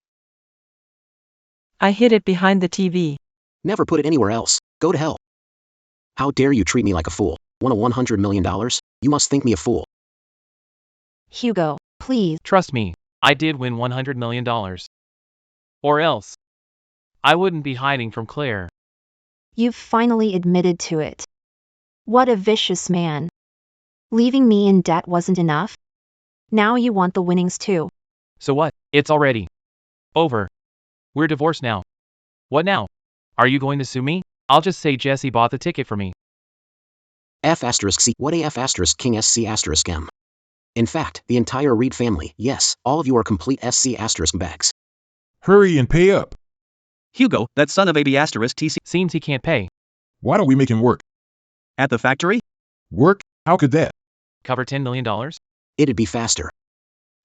I hid it behind the TV. Never put it anywhere else. Go to hell. How dare you treat me like a fool? Want a $100 million? You must think me a fool. Hugo, please. Trust me, I did win $100 million. Or else, I wouldn't be hiding from Claire. You've finally admitted to it. What a vicious man. Leaving me in debt wasn't enough? Now you want the winnings too. So what? It's already over. We're divorced now. What now? Are you going to sue me? I'll just say Jesse bought the ticket for me. F***C. What a F***King SC**M. In fact, the entire Reed family, yes, all of you are complete SC** bags. Hurry and pay up. Hugo, that son of a b***TC. Seems he can't pay. Why don't we make him work? At the factory? Work? How could that? Cover $10 million? It'd be faster.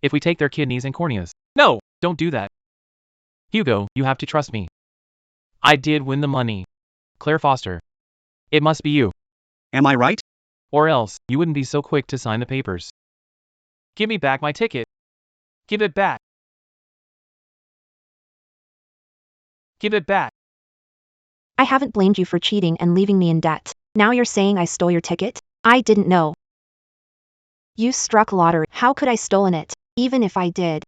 If we take their kidneys and corneas. No, don't do that. Hugo, you have to trust me. I did win the money. Claire Foster. It must be you. Am I right? Or else, you wouldn't be so quick to sign the papers. Give me back my ticket. Give it back. Give it back. I haven't blamed you for cheating and leaving me in debt. Now you're saying I stole your ticket? I didn't know. You struck lottery. How could I stolen it, even if I did?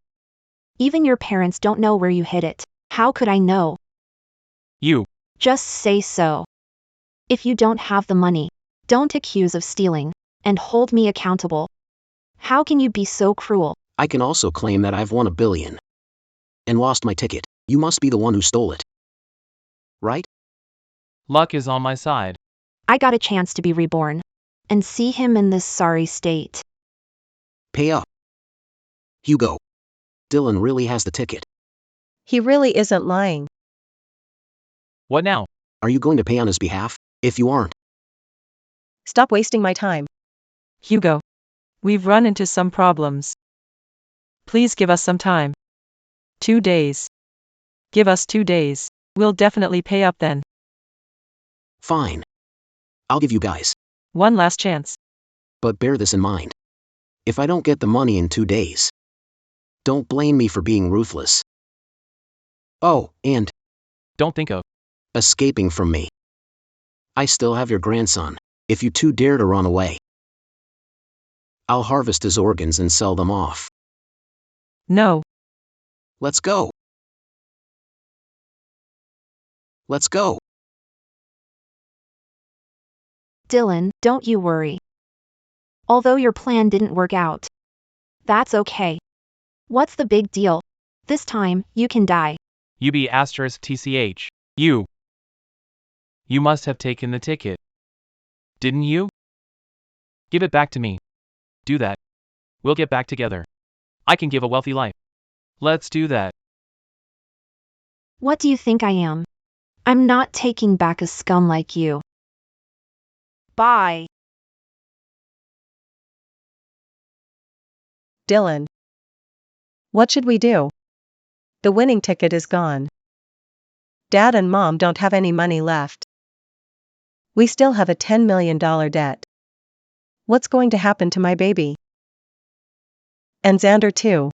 Even your parents don't know where you hid it. How could I know? You. Just say so. If you don't have the money, don't accuse of stealing, and hold me accountable. How can you be so cruel? I can also claim that I've won $1 billion. And lost my ticket. You must be the one who stole it. Right? Luck is on my side. I got a chance to be reborn. And see him in this sorry state. Pay up. Hugo. Dylan really has the ticket. He really isn't lying. What now? Are you going to pay on his behalf? If you aren't, Stop wasting my time. Hugo. We've run into some problems. Please give us some time. 2 days. Give us 2 days. We'll definitely pay up then. fine. I'll give you guys. One last chance. But bear this in mind. If I don't get the money in 2 days, don't blame me for being ruthless. Oh, and Don't think of. escaping from me. I still have your grandson. If you two dare to run away, I'll harvest his organs and sell them off. No. Let's go. Let's go. Dylan, don't you worry. Although your plan didn't work out. That's okay. What's the big deal? This time, you can die. UB*TCH. You. You must have taken the ticket. Didn't you? Give it back to me. Do that. We'll get back together. I can give a wealthy life. Let's do that. What do you think I am? I'm not taking back a scum like you. Bye. Dylan. What should we do? The winning ticket is gone. Dad and Mom don't have any money left. We still have a $10 million debt. What's going to happen to my baby? And Xander too.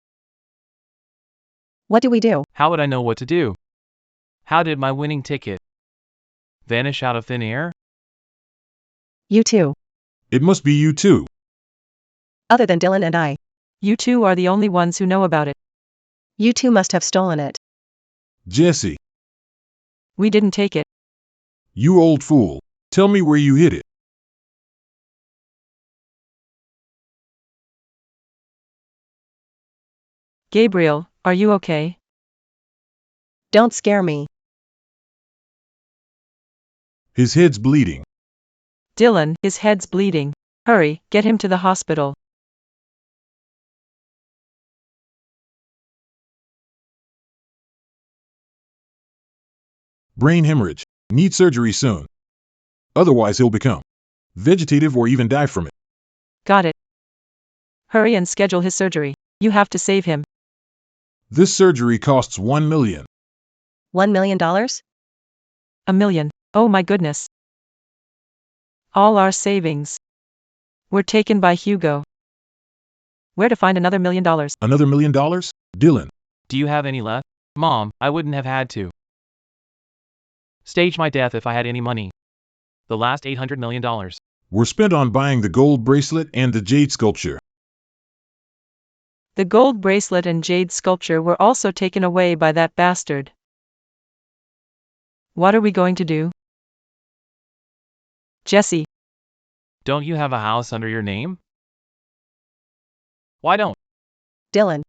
What do we do? How would I know what to do? How did my winning ticket vanish out of thin air? You too. It must be you too. Other than Dylan and I. You two are the only ones who know about it. You two must have stolen it. Jesse, We didn't take it. you old fool. Tell me where you hid it. Gabriel, are you okay? Don't scare me. His head's bleeding. Dylan, his head's bleeding. Hurry, get him to the hospital. Brain hemorrhage. Need surgery soon. Otherwise he'll become vegetative or even die from it. Got it. Hurry and schedule his surgery. You have to save him. This surgery costs $1 million. $1 million? $1 million. Oh my goodness. All our savings were taken by Hugo. Where to find another $1 million? Another $1 million? Dylan. Do you have any left? Mom, I wouldn't have had to stage my death if I had any money. The last $800 million. Were spent on buying the gold bracelet and the jade sculpture. The gold bracelet and jade sculpture were also taken away by that bastard. What are we going to do? Jesse. Don't you have a house under your name? Why don't? Dylan.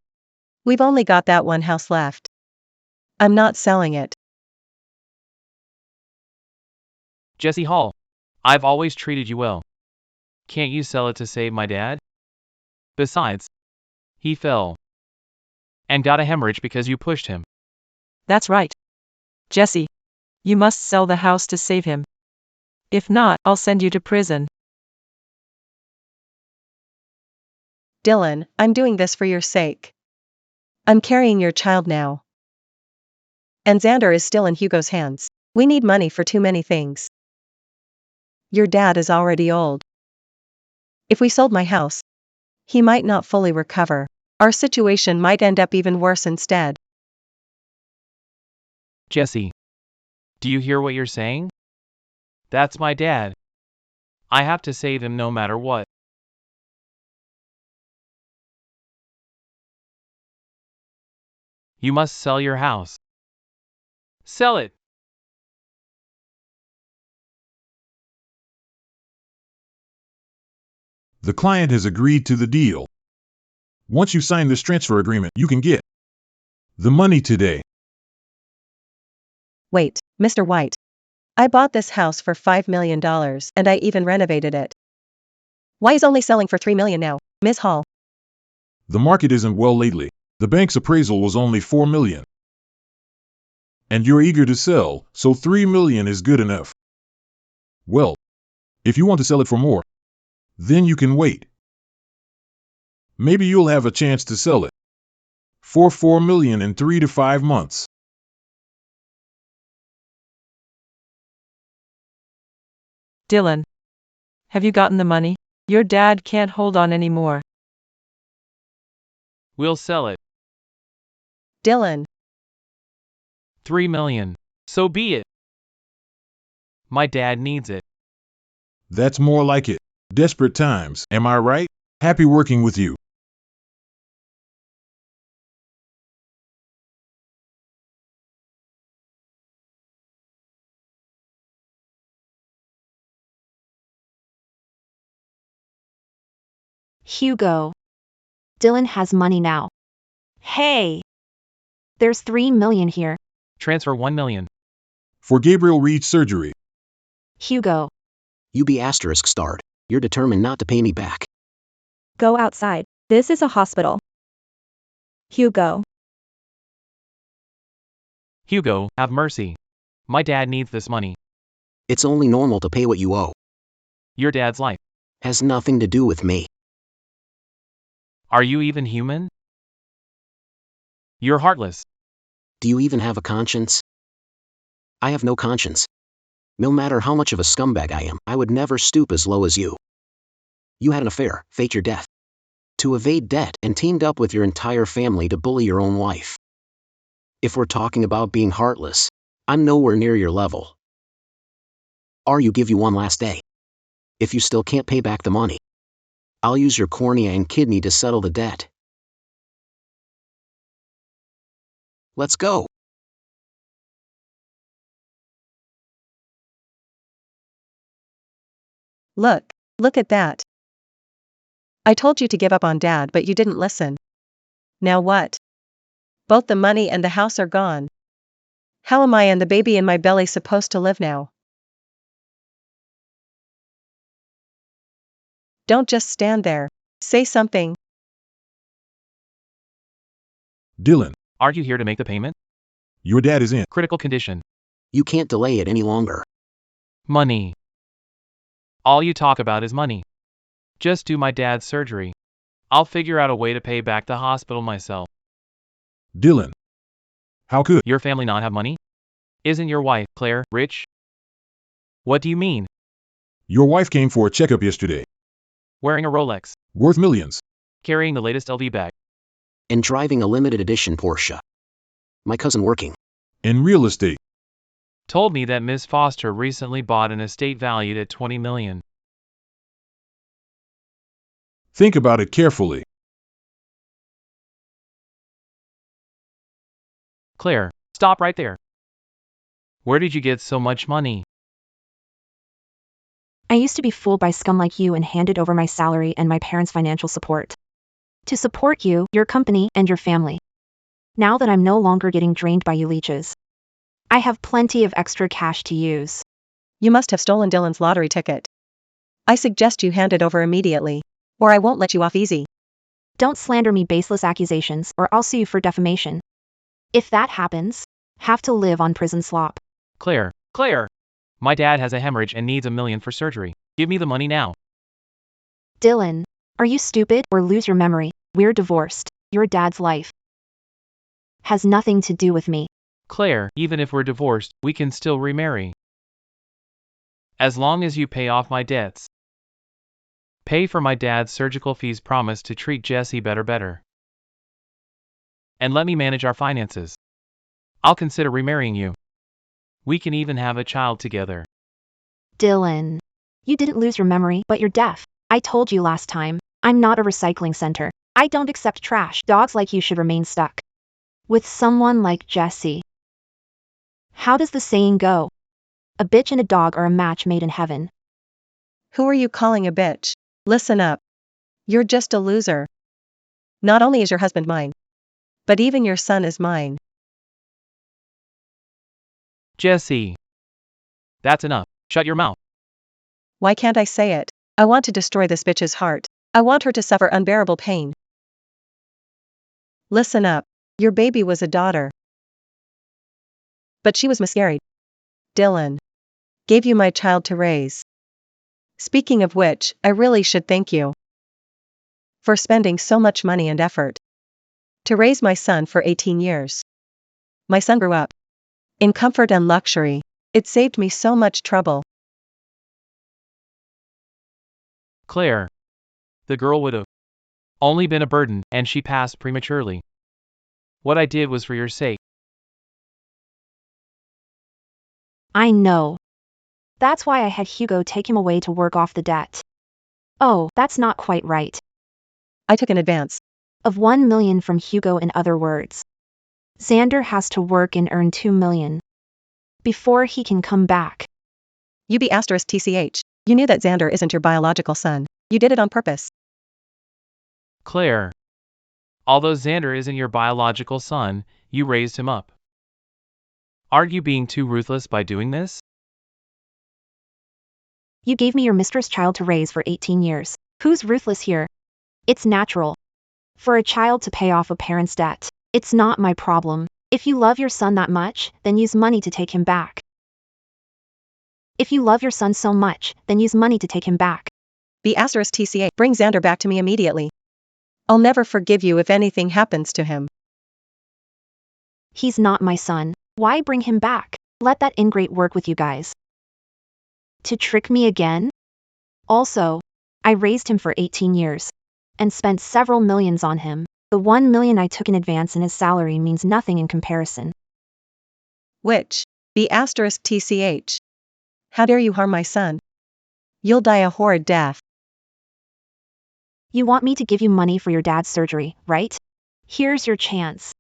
We've only got that one house left. I'm not selling it. Jesse Hall. I've always treated you well. Can't you sell it to save my dad? Besides, he fell and got a hemorrhage because you pushed him. That's right. Jesse. You must sell the house to save him. If not, I'll send you to prison. Dylan, I'm doing this for your sake. I'm carrying your child now. And Xander is still in Hugo's hands. We need money for too many things. Your dad is already old. If we sold my house, he might not fully recover. Our situation might end up even worse instead. Jesse. Do you hear what you're saying? That's my dad. I have to save him no matter what. You must sell your house. Sell it. The client has agreed to the deal. Once you sign this transfer agreement, you can get the money today. Wait, Mr. White. I bought this house for $5 million and I even renovated it. Why is only selling for $3 million now, Ms. Hall? The market isn't well lately. The bank's appraisal was only $4 million. And you're eager to sell, so $3 million is good enough. Well, if you want to sell it for more, then you can wait. Maybe you'll have a chance to sell it for $4 million in 3 to 5 months. Dylan. Have you gotten the money? Your dad can't hold on anymore. We'll sell it. Dylan. $3 million. So be it. My dad needs it. That's more like it. Desperate times, am I right? Happy working with you. Hugo. Dylan has money now. Hey! There's $3 million here. Transfer $1 million. For Gabriel Reed's surgery. Hugo. You be asterisk starred. You're determined not to pay me back. Go outside. This is a hospital. Hugo. Hugo, have mercy. My dad needs this money. It's only normal to pay what you owe. Your dad's life. Has nothing to do with me. Are you even human? You're heartless. Do you even have a conscience? I have no conscience. No matter how much of a scumbag I am, I would never stoop as low as you. You had an affair, faked your death to evade debt, and teamed up with your entire family to bully your own wife. If we're talking about being heartless, I'm nowhere near your level. Or you give you one last day. If you still can't pay back the money, I'll use your cornea and kidney to settle the debt. Let's go. Look at that. I told you to give up on Dad, but you didn't listen. Now what? Both the money and the house are gone. How am I and the baby in my belly supposed to live now? Don't just stand there. Say something. Dylan, Aren't you here to make the payment? your dad is in Critical condition. You can't delay it any longer. Money. All you talk about is money. Just do my dad's surgery. I'll figure out a way to pay back the hospital myself. Dylan. How could Your family not have money? Isn't your wife, Claire, rich? What do you mean? your wife came for a checkup yesterday, Wearing a Rolex, worth millions? carrying the latest LV bag. And driving a limited edition Porsche. My cousin working. In real estate. Told me that Ms. Foster recently bought an estate valued at $20 million. Think about it carefully. Claire, stop right there. Where did you get so much money? I used to be fooled by scum like you and handed over my salary and my parents' financial support to support you, your company, and your family. Now that I'm no longer getting drained by you leeches, I have plenty of extra cash to use. You must have stolen Dylan's lottery ticket. I suggest you hand it over immediately, or I won't let you off easy. Don't slander me baseless accusations or I'll sue you for defamation. If that happens, have to live on prison slop. Claire, my dad has a hemorrhage and needs $1 million for surgery. Give me the money now. Dylan, are you stupid or lose your memory? We're divorced. Your dad's life has nothing to do with me. Claire, even if we're divorced, we can still remarry. As long as you pay off my debts. Pay for my dad's surgical fees, promise to treat Jesse better. And let me manage our finances. I'll consider remarrying you. We can even have a child together. Dylan, You didn't lose your memory, but you're deaf. I told you last time. I'm not a recycling center. I don't accept trash. Dogs like you should remain stuck with someone like Jesse. How does the saying go? A bitch and a dog are a match made in heaven. Who are you calling a bitch? Listen up. You're just a loser. Not only is your husband mine, but even your son is mine. Jesse. That's enough. Shut your mouth. Why can't I say it? I want to destroy this bitch's heart. I want her to suffer unbearable pain. Listen up. Your baby was a daughter. But she was miscarried. Dylan gave you my child to raise. Speaking of which, I really should thank you for spending so much money and effort to raise my son for 18 years. My son grew up in comfort and luxury. It saved me so much trouble. Claire. The girl would have only been a burden, and she passed prematurely. What I did was for your sake. I know. That's why I had Hugo take him away to work off the debt. Oh, that's not quite right. I took an advance Of 1 million from Hugo, in other words. Xander has to work and earn 2 million before he can come back. UB*TCH. You knew that Xander isn't your biological son. You did it on purpose. Claire. Although Xander isn't your biological son, you raised him up. Aren't you being too ruthless by doing this? You gave me your mistress' child to raise for 18 years. Who's ruthless here? It's natural for a child to pay off a parent's debt. It's not my problem. If you love your son that much, then use money to take him back. If you love your son so much, then use money to take him back. B*TCH. Bring Xander back to me immediately. I'll never forgive you if anything happens to him. He's not my son. Why bring him back? Let that ingrate work with you guys. To trick me again? Also, I raised him for 18 years and spent several millions on him. The 1 million I took in advance in his salary means nothing in comparison. Which? B*TCH. How dare you harm my son? You'll die a horrid death. You want me to give you money for your dad's surgery, right? Here's your chance.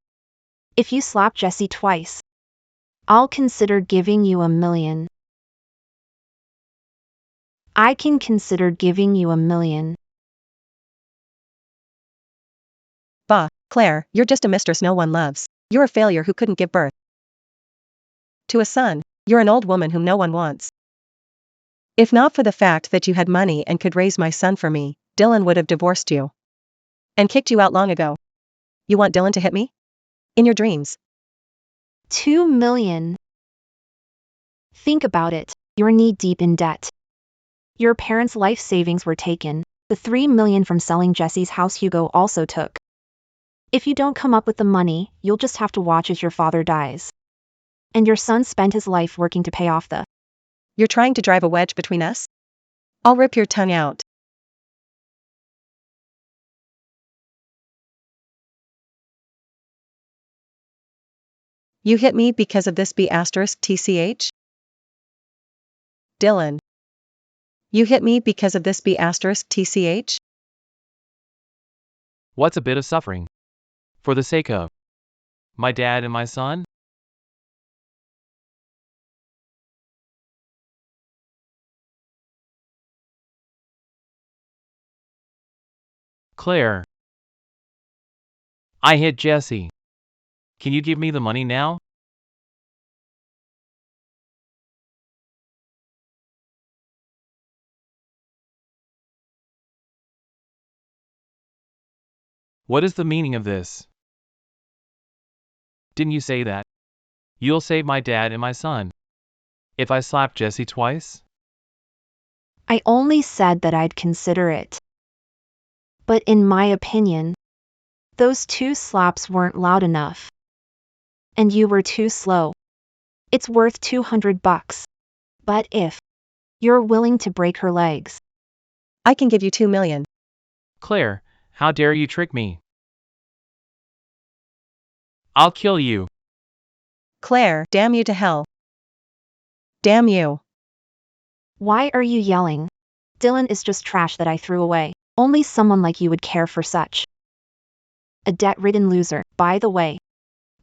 If you slap Jesse twice, I'll consider giving you 1 million. I can consider giving you 1 million. Bah, Claire, you're just a mistress no one loves. You're a failure who couldn't give birth to a son. You're an old woman whom no one wants. If not for the fact that you had money and could raise my son for me, Dylan would have divorced you and kicked you out long ago. You want Dylan to hit me? In your dreams. 2 million. Think about it. You're knee-deep in debt. Your parents' life savings were taken. The 3 million from selling Jesse's house Hugo also took. If you don't come up with the money, you'll just have to watch as your father dies. And your son spent his life working to pay off the... You're trying to drive a wedge between us? I'll rip your tongue out. You hit me because of this B*TCH? Dylan. You hit me because of this B*TCH? What's a bit of suffering? For the sake of my dad and my son? Claire. I hit Jesse. Can you give me the money now? What is the meaning of this? Didn't you say that you'll save my dad and my son if I slap Jesse twice? I only said that I'd consider it. But in my opinion, those 2 slaps weren't loud enough. And you were too slow. It's worth $200. But if you're willing to break her legs, I can give you 2 million. Claire, how dare you trick me? I'll kill you. Claire, damn you to hell. Damn you. why are you yelling? Dylan is just trash that I threw away. Only someone like you would care for such a debt-ridden loser. By the way,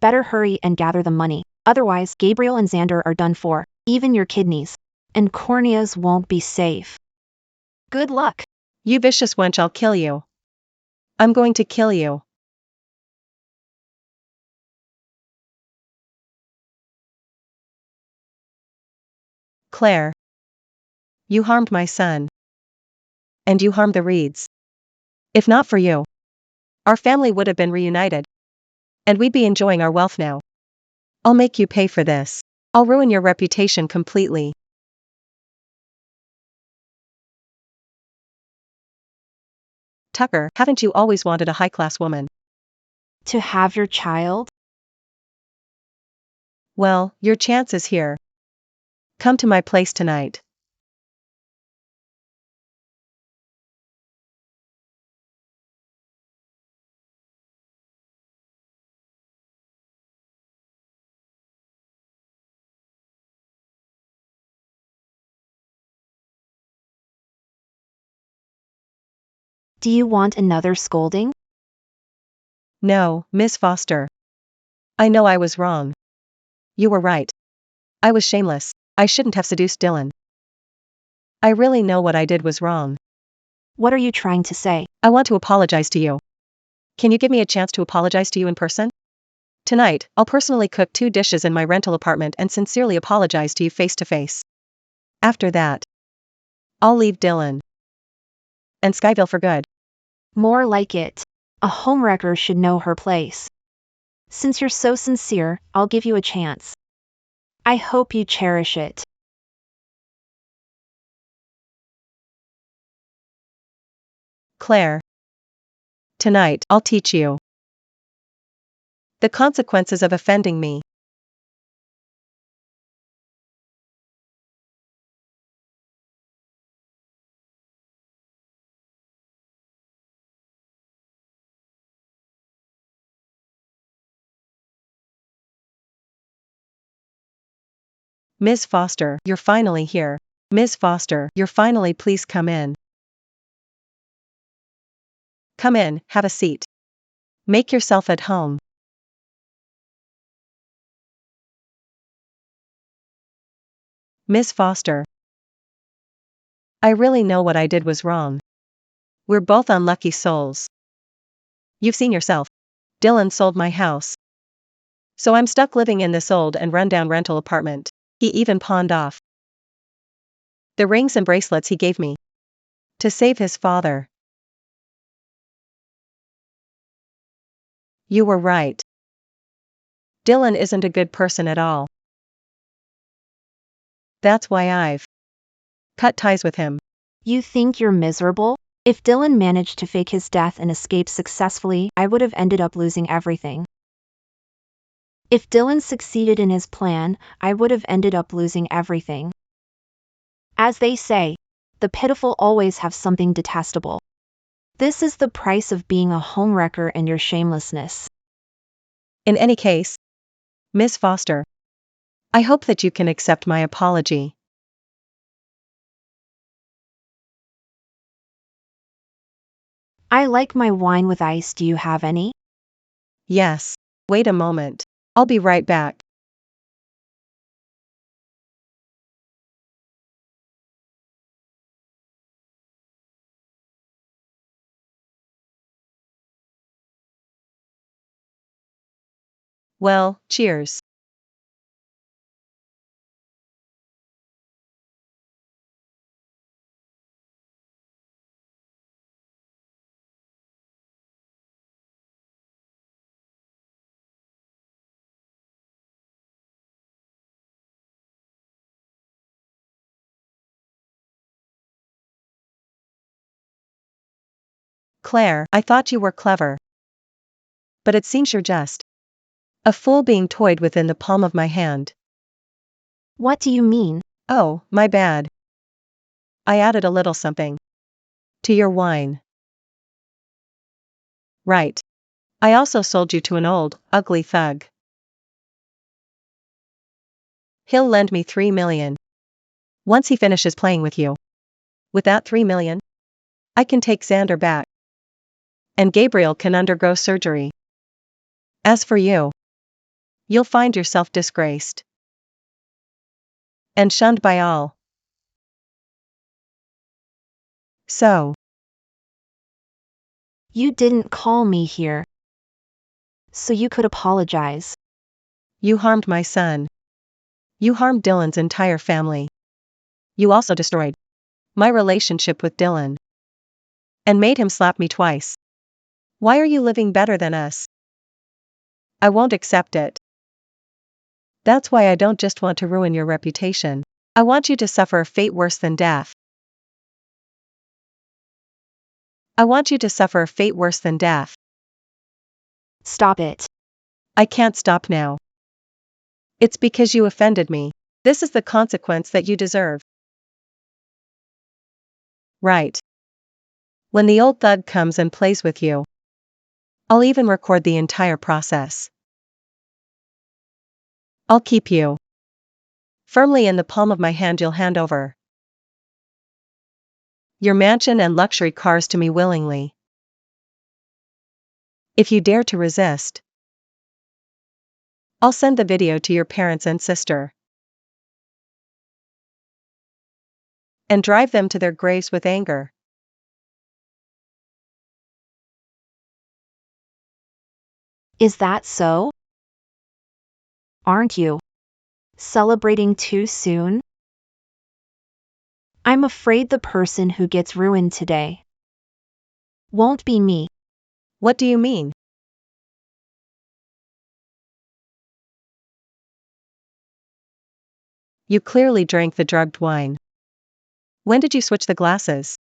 better hurry and gather the money. Otherwise, Gabriel and Xander are done for. Even your kidneys and corneas won't be safe. Good luck. You vicious wench, I'll kill you. I'm going to kill you. Claire. You harmed my son. And you harmed the Reeds. If not for you, our family would have been reunited. And we'd be enjoying our wealth now. I'll make you pay for this. I'll ruin your reputation completely. Tucker, haven't you always wanted a high-class woman? To have your child? Well, your chance is here. Come to my place tonight. Do you want another scolding? No, Miss Foster. I know I was wrong. You were right. I was shameless. I shouldn't have seduced Dylan. I really know what I did was wrong. What are you trying to say? I want to apologize to you. Can you give me a chance to apologize to you in person? Tonight, I'll personally cook 2 dishes in my rental apartment and sincerely apologize to you face to face. After that, I'll leave Dylan and Skyville for good. More like it. A homewrecker should know her place. Since you're so sincere, I'll give you a chance. I hope you cherish it. Claire. Tonight, I'll teach you the consequences of offending me. Miss Foster, you're finally here. Miss Foster, you're finally, please come in. Come in, have a seat. Make yourself at home. Miss Foster. I really know what I did was wrong. We're both unlucky souls. You've seen yourself. Dylan sold my house. So I'm stuck living in this old and rundown rental apartment. He even pawned off the rings and bracelets he gave me to save his father. You were right. Dylan isn't a good person at all. That's why I've cut ties with him. You think you're miserable? If Dylan managed to fake his death and escape successfully, I would have ended up losing everything. If Dylan succeeded in his plan, I would have ended up losing everything. As they say, the pitiful always have something detestable. This is the price of being a homewrecker and your shamelessness. In any case, Miss Foster, I hope that you can accept my apology. I like my wine with ice. Do you have any? Yes. Wait a moment. I'll be right back. Well, cheers. Claire, I thought you were clever. But it seems you're just a fool being toyed with in the palm of my hand. What do you mean? Oh, my bad. I added a little something to your wine. Right. I also sold you to an old, ugly thug. He'll lend me $3 million once he finishes playing with you. With that 3 million, I can take Xander back. And Gabriel can undergo surgery. As for you, you'll find yourself disgraced and shunned by all. So, You didn't call me here, so you could apologize. you harmed my son. You harmed Dylan's entire family. You also destroyed my relationship with Dylan and made him slap me twice. Why are you living better than us? I won't accept it. That's why I don't just want to ruin your reputation. I want you to suffer a fate worse than death. I want you to suffer a fate worse than death. Stop it. I can't stop now. It's because you offended me. This is the consequence that you deserve. Right. When the old thug comes and plays with you, I'll even record the entire process. I'll keep you firmly in the palm of my hand. You'll hand over your mansion and luxury cars to me willingly. If you dare to resist, I'll send the video to your parents and sister and drive them to their graves with anger. Is that so? Aren't you celebrating too soon? I'm afraid the person who gets ruined today won't be me. What do you mean? You clearly drank the drugged wine. When did you switch the glasses?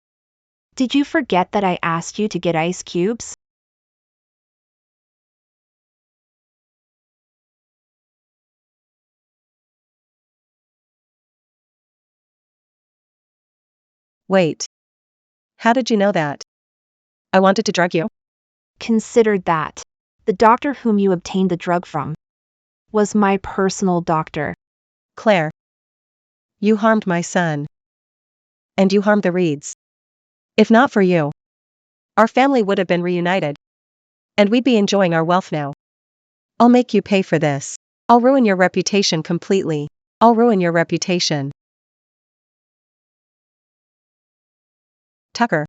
Did you forget that I asked you to get ice cubes? Wait. How did you know that? I wanted to drug you? Considered that. The doctor whom you obtained the drug from was my personal doctor. Claire. You harmed my son. And you harmed the Reeds. If not for you, our family would have been reunited. And we'd be enjoying our wealth now. I'll make you pay for this. I'll ruin your reputation completely. I'll ruin your reputation. Tucker.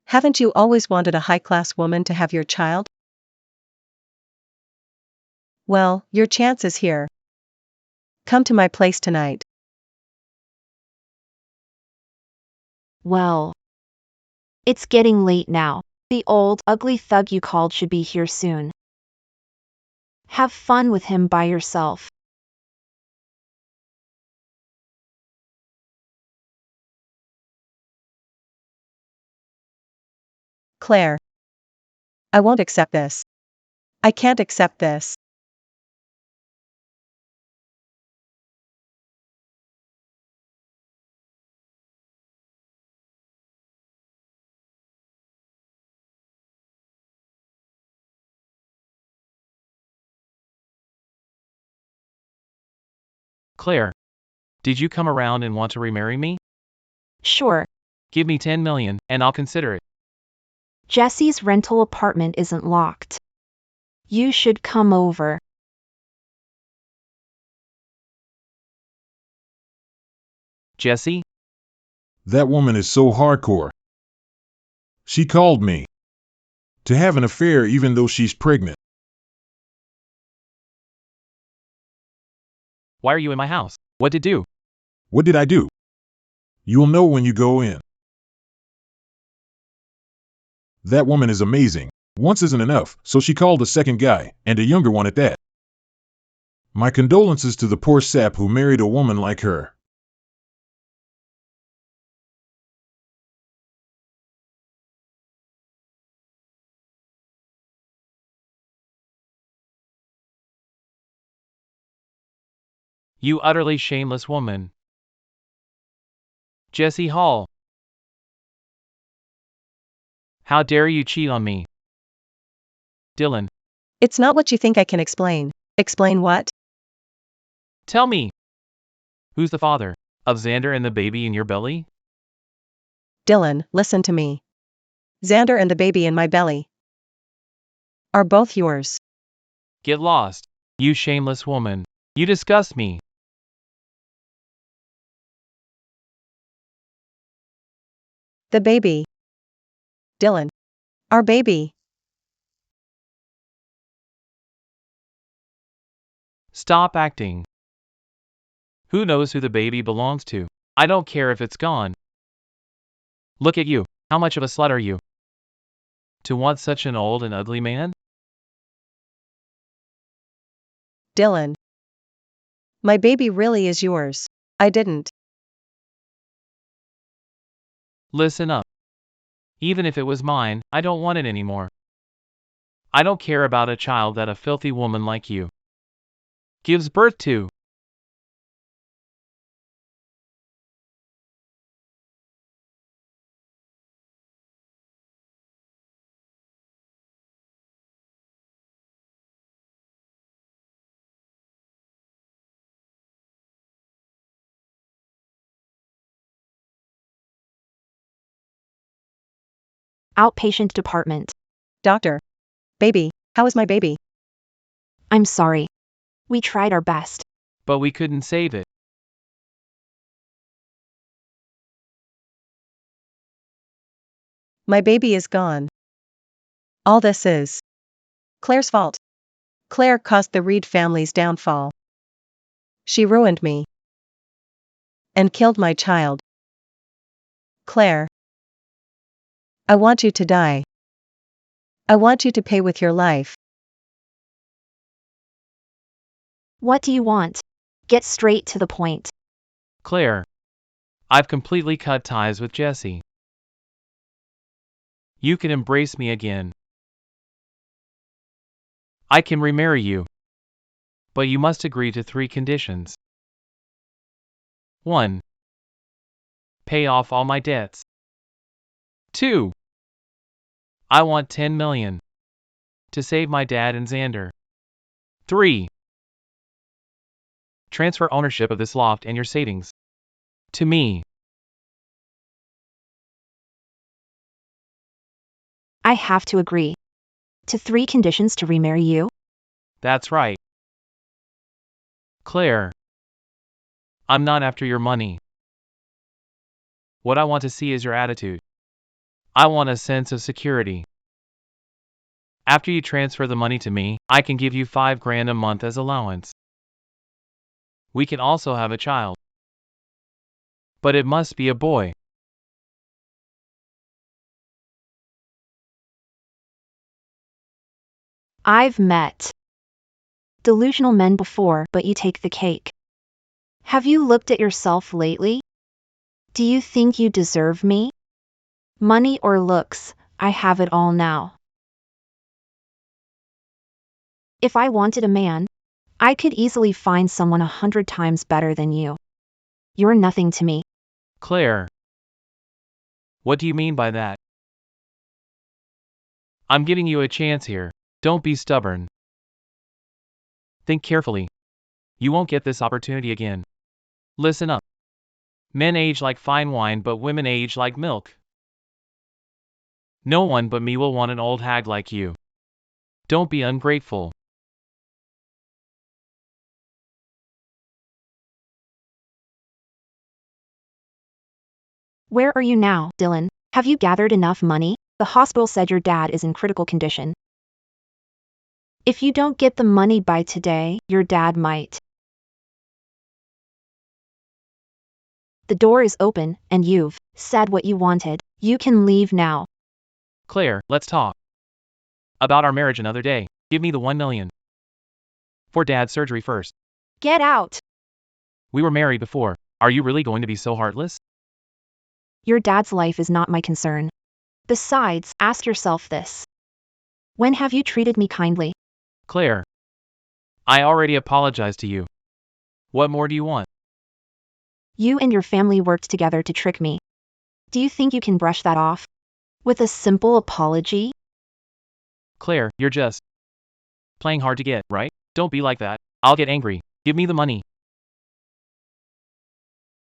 Haven't you always wanted a high-class woman to have your child? Well, your chance is here. Come to my place tonight. Well, it's getting late now. The old, ugly thug you called should be here soon. Have fun with him by yourself. Claire. I won't accept this. I can't accept this. Claire, did you come around and want to remarry me? Sure. Give me 10 million, and I'll consider it. Jesse's rental apartment isn't locked. You should come over. Jesse? That woman is so hardcore. She called me to have an affair even though she's pregnant. Why are you in my house? What did you do? What did I do? You'll know when you go in. That woman is amazing. Once isn't enough, so she called a second guy, and a younger one at that. My condolences to the poor sap who married a woman like her. You utterly shameless woman. Jesse Hall. How dare you cheat on me? Dylan. It's not what you think I can explain. Explain what? Tell me. Who's the father of Xander and the baby in your belly? Dylan, listen to me. Xander and the baby in my belly are both yours. Get lost. You shameless woman. You disgust me. The baby. Dylan. Our baby. Stop acting. Who knows who the baby belongs to? I don't care if it's gone. Look at you. How much of a slut are you? To want such an old and ugly man? Dylan. My baby really is yours. I didn't. Listen up. Even if it was mine, I don't want it anymore. I don't care about a child that a filthy woman like you gives birth to. Outpatient department. Doctor. Baby, how is my baby? I'm sorry. We tried our best. But we couldn't save it. My baby is gone. All this is Claire's fault. Claire caused the Reed family's downfall. She ruined me and killed my child. Claire. I want you to die. I want you to pay with your life. What do you want? Get straight to the point. Claire. I've completely cut ties with Jesse. You can embrace me again. I can remarry you. But you must agree to 3 conditions. 1. Pay off all my debts. 2. I want 10 million to save my dad and Xander. 3. Transfer ownership of this loft and your savings to me. I have to agree to 3 conditions to remarry you. That's right. Claire. I'm not after your money. What I want to see is your attitude. I want a sense of security. After you transfer the money to me, I can give you $5,000 a month as allowance. We can also have a child. But it must be a boy. I've met delusional men before, but you take the cake. Have you looked at yourself lately? Do you think you deserve me? Money or looks, I have it all now. If I wanted a man, I could easily find someone 100 times better than you. You're nothing to me. Claire. What do you mean by that? I'm giving you a chance here. Don't be stubborn. Think carefully. You won't get this opportunity again. Listen up. Men age like fine wine, but women age like milk. No one but me will want an old hag like you. Don't be ungrateful. Where are you now, Dylan? Have you gathered enough money? The hospital said your dad is in critical condition. If you don't get the money by today, your dad might. The door is open, and you've said what you wanted. You can leave now. Claire, let's talk about our marriage another day. Give me the 1 million. For dad's surgery first. Get out! We were married before. Are you really going to be so heartless? Your dad's life is not my concern. Besides, ask yourself this. When have you treated me kindly? Claire. I already apologized to you. What more do you want? You and your family worked together to trick me. Do you think you can brush that off with a simple apology? Claire, you're just playing hard to get, right? Don't be like that. I'll get angry. Give me the money.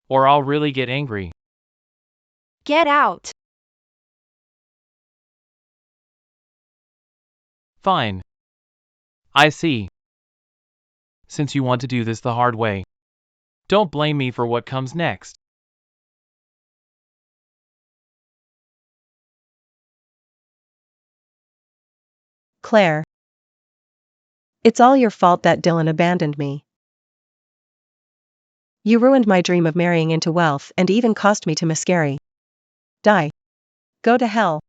Or I'll really get angry. Get out! Fine. I see. Since you want to do this the hard way, don't blame me for what comes next. Claire. It's all your fault that Dylan abandoned me. You ruined my dream of marrying into wealth and even caused me to miscarry. Die. Go to hell.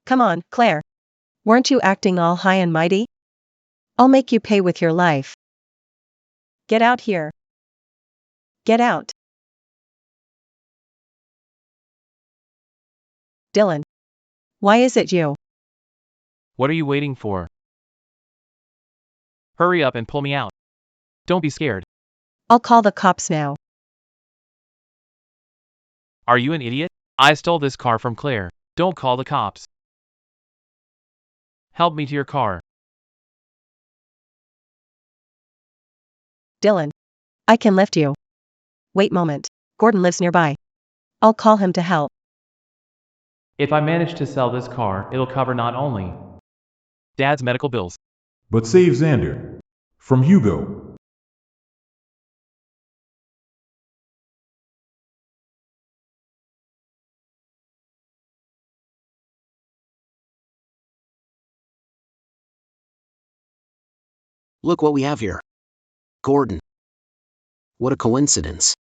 Come on, Claire. Weren't you acting all high and mighty? I'll make you pay with your life. Get out here. Get out. Dylan. Why is it you? What are you waiting for? Hurry up and pull me out. Don't be scared. I'll call the cops now. Are you an idiot? I stole this car from Claire. Don't call the cops. Help me to your car. Dylan. I can lift you. Wait moment. Gordon lives nearby. I'll call him to help. If I manage to sell this car, it'll cover not only Dad's medical bills, But save Xander. From Hugo. Look what we have here. Gordon. What a coincidence.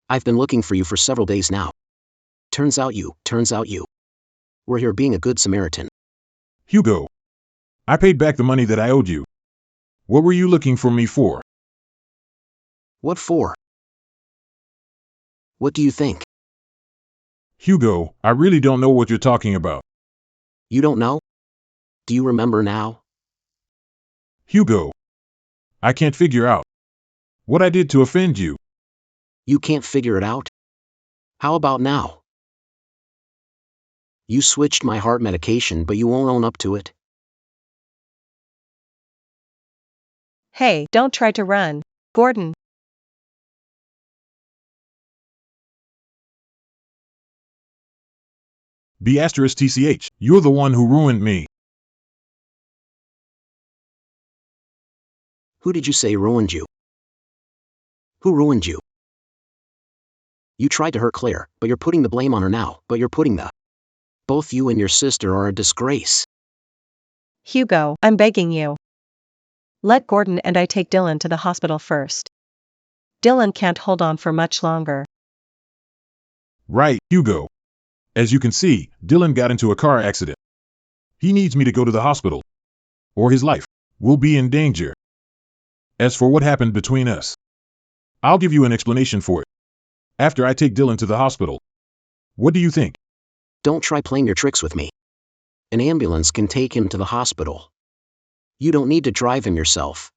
I've been looking for you for several days now. Turns out you. We're here being a good Samaritan. Hugo. I paid back the money that I owed you. What were you looking for me for? What for? What do you think? Hugo, I really don't know what you're talking about. You don't know? Do you remember now? Hugo. I can't figure out what I did to offend you. You can't figure it out? How about now? You switched my heart medication, but you won't own up to it. Hey, don't try to run. Gordon. B*TCH, you're the one who ruined me. Who did you say ruined you? Who ruined you? You tried to hurt Claire, but you're putting the blame on her now, Both you and your sister are a disgrace. Hugo, I'm begging you. Let Gordon and I take Dylan to the hospital first. Dylan can't hold on for much longer. Right, Hugo. As you can see, Dylan got into a car accident. He needs me to go to the hospital, or his life will be in danger. As for what happened between us, I'll give you an explanation for it after I take Dylan to the hospital. What do you think? Don't try playing your tricks with me. An ambulance can take him to the hospital. You don't need to drive him yourself.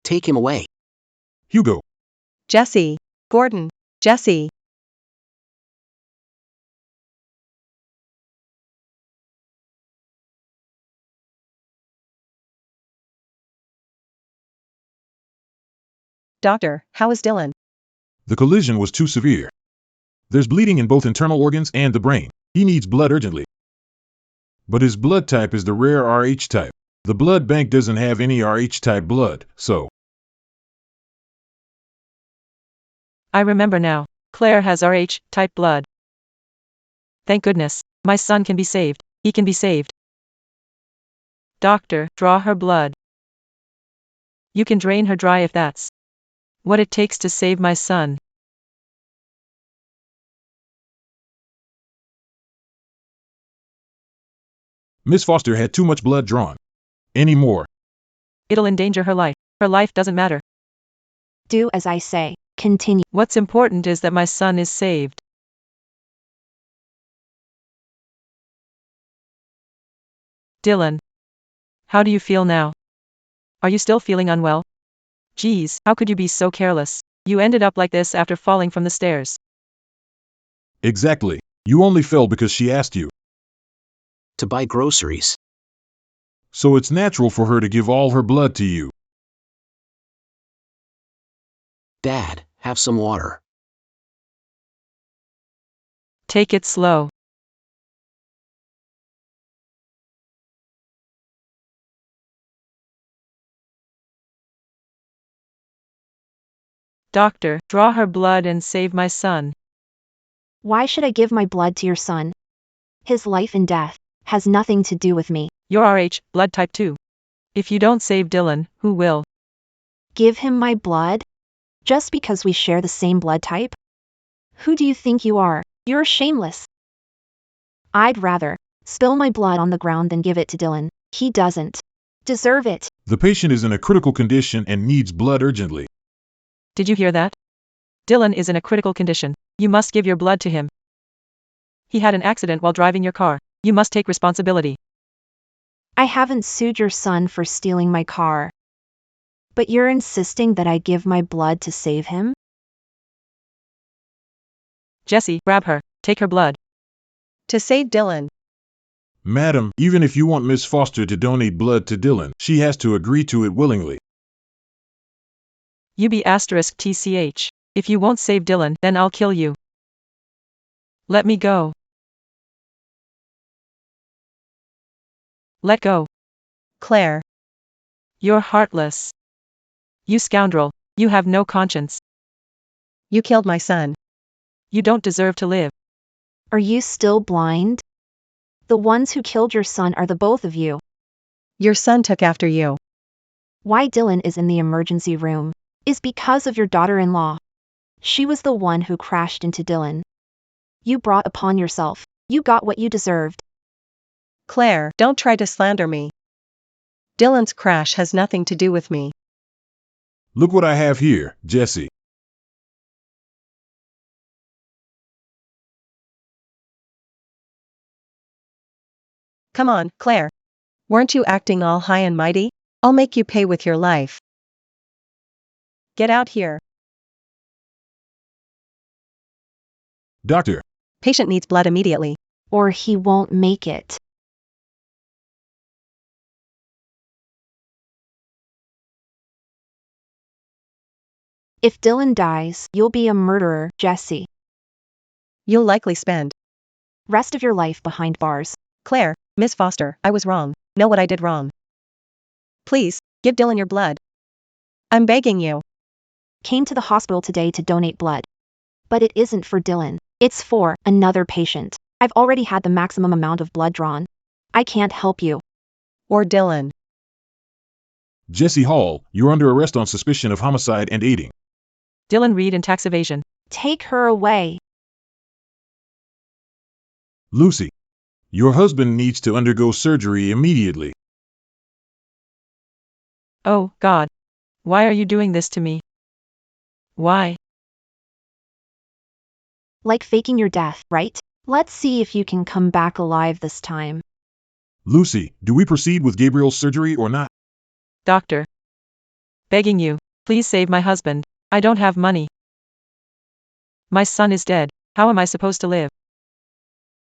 Take him away. Hugo. Jesse. Gordon. Jesse. Doctor, how is Dylan? The collision was too severe. There's bleeding in both internal organs and the brain. He needs blood urgently. But his blood type is the rare Rh type. The blood bank doesn't have any Rh type blood, so. I remember now. Claire has Rh type blood. Thank goodness. My son can be saved. He can be saved. Doctor, draw her blood. You can drain her dry if that's what it takes to save my son. Miss Foster had too much blood drawn. Any more? It'll endanger her life. Her life doesn't matter. Do as I say. Continue. What's important is that my son is saved. Dylan. How do you feel now? Are you still feeling unwell? Geez, how could you be so careless? You ended up like this after falling from the stairs. Exactly. You only fell because she asked you. To buy groceries. So it's natural for her to give all her blood to you. Dad, have some water. Take it slow. Doctor, draw her blood and save my son. Why should I give my blood to your son? His life and death has nothing to do with me. You're RH, blood type 2. If you don't save Dylan, who will? Give him my blood? Just because we share the same blood type? Who do you think you are? You're shameless. I'd rather spill my blood on the ground than give it to Dylan. He doesn't deserve it. The patient is in a critical condition and needs blood urgently. Did you hear that? Dylan is in a critical condition. You must give your blood to him. He had an accident while driving your car. You must take responsibility. I haven't sued your son for stealing my car. But you're insisting that I give my blood to save him? Jesse, grab her. Take her blood. To save Dylan. Madam, even if you want Miss Foster to donate blood to Dylan, she has to agree to it willingly. UB*TCH. If you won't save Dylan, then I'll kill you. Let me go. Let go. Claire. You're heartless. You scoundrel. You have no conscience. You killed my son. You don't deserve to live. Are you still blind? The ones who killed your son are the both of you. Your son took after you. Why Dylan is in the emergency room is because of your daughter-in-law. She was the one who crashed into Dylan. You brought upon yourself. You got what you deserved. Claire, don't try to slander me. Dylan's crash has nothing to do with me. Look what I have here, Jesse. Come on, Claire. Weren't you acting all high and mighty? I'll make you pay with your life. Get out here. Doctor. Patient needs blood immediately. Or he won't make it. If Dylan dies, you'll be a murderer, Jesse. You'll likely spend Rest of your life behind bars. Claire, Miss Foster, I was wrong. Know what I did wrong. Please, give Dylan your blood. I'm begging you. Came to the hospital today to donate blood. But it isn't for Dylan. It's for another patient. I've already had the maximum amount of blood drawn. I can't help you. Or Dylan. Jesse Hall, you're under arrest on suspicion of homicide and aiding. Dylan Reed and tax evasion. Take her away. Lucy. Your husband needs to undergo surgery immediately. Oh, God. Why are you doing this to me? Why? Like faking your death, right? Let's see if you can come back alive this time. Lucy, do we proceed with Gabriel's surgery or not? Doctor. Begging you, please save my husband. I don't have money. My son is dead. How am I supposed to live?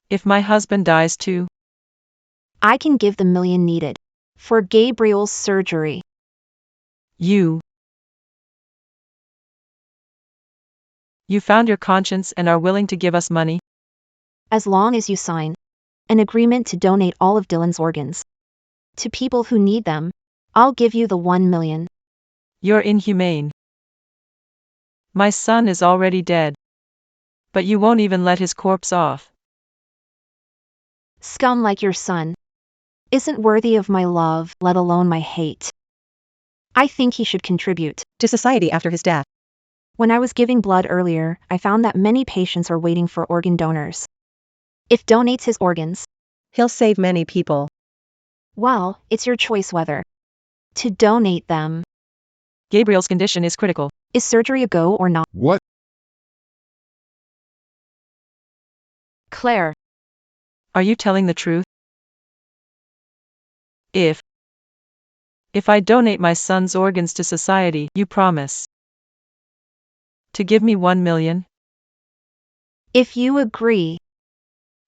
If my husband dies too? I can give the $1 million needed for Gabriel's surgery. You found your conscience and are willing to give us money? As long as you sign an agreement to donate all of Dylan's organs to people who need them, I'll give you the $1 million. You're inhumane. My son is already dead. But you won't even let his corpse off. Scum like your son isn't worthy of my love, let alone my hate. I think he should contribute To society after his death. When I was giving blood earlier, I found that many patients are waiting for organ donors. If donates his organs, He'll save many people. well, it's your choice whether to donate them. Gabriel's condition is critical. Is surgery a go or not? What? Claire. Are you telling the truth? If I donate my son's organs to society, you promise to give me $1 million? If you agree,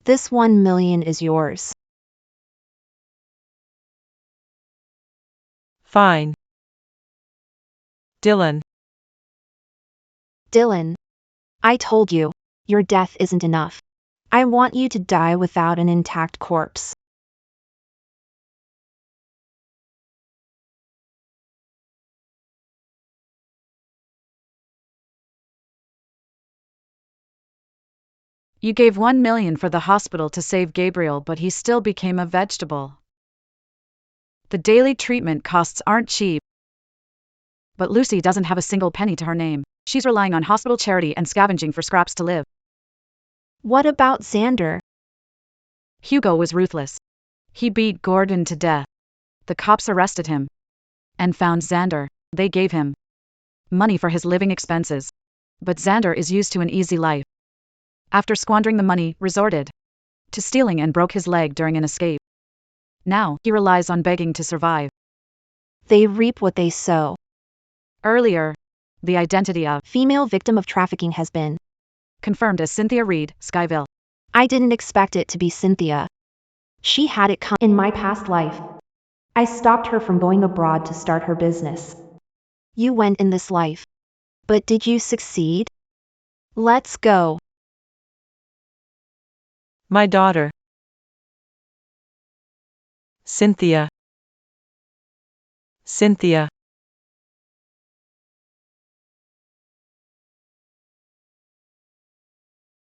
this $1 million is yours. Fine. Dylan. Dylan. I told you, your death isn't enough. I want you to die without an intact corpse. You gave 1 million for the hospital to save Gabriel, but he still became a vegetable. The daily treatment costs aren't cheap. But Lucy doesn't have a single penny to her name. She's relying on hospital charity and scavenging for scraps to live. What about Xander? Hugo was ruthless. He beat Gordon to death. The cops arrested him and found Xander. They gave him money for his living expenses. But Xander is used to an easy life. After squandering the money, resorted to stealing and broke his leg during an escape. Now, he relies on begging to survive. They reap what they sow. Earlier, the identity of Female victim of trafficking has been confirmed as Cynthia Reed, Skyville. I didn't expect it to be Cynthia. She had it come in my past life. I stopped her from going abroad to start her business. You went in this life. But did you succeed? Let's go. My daughter. Cynthia. Cynthia.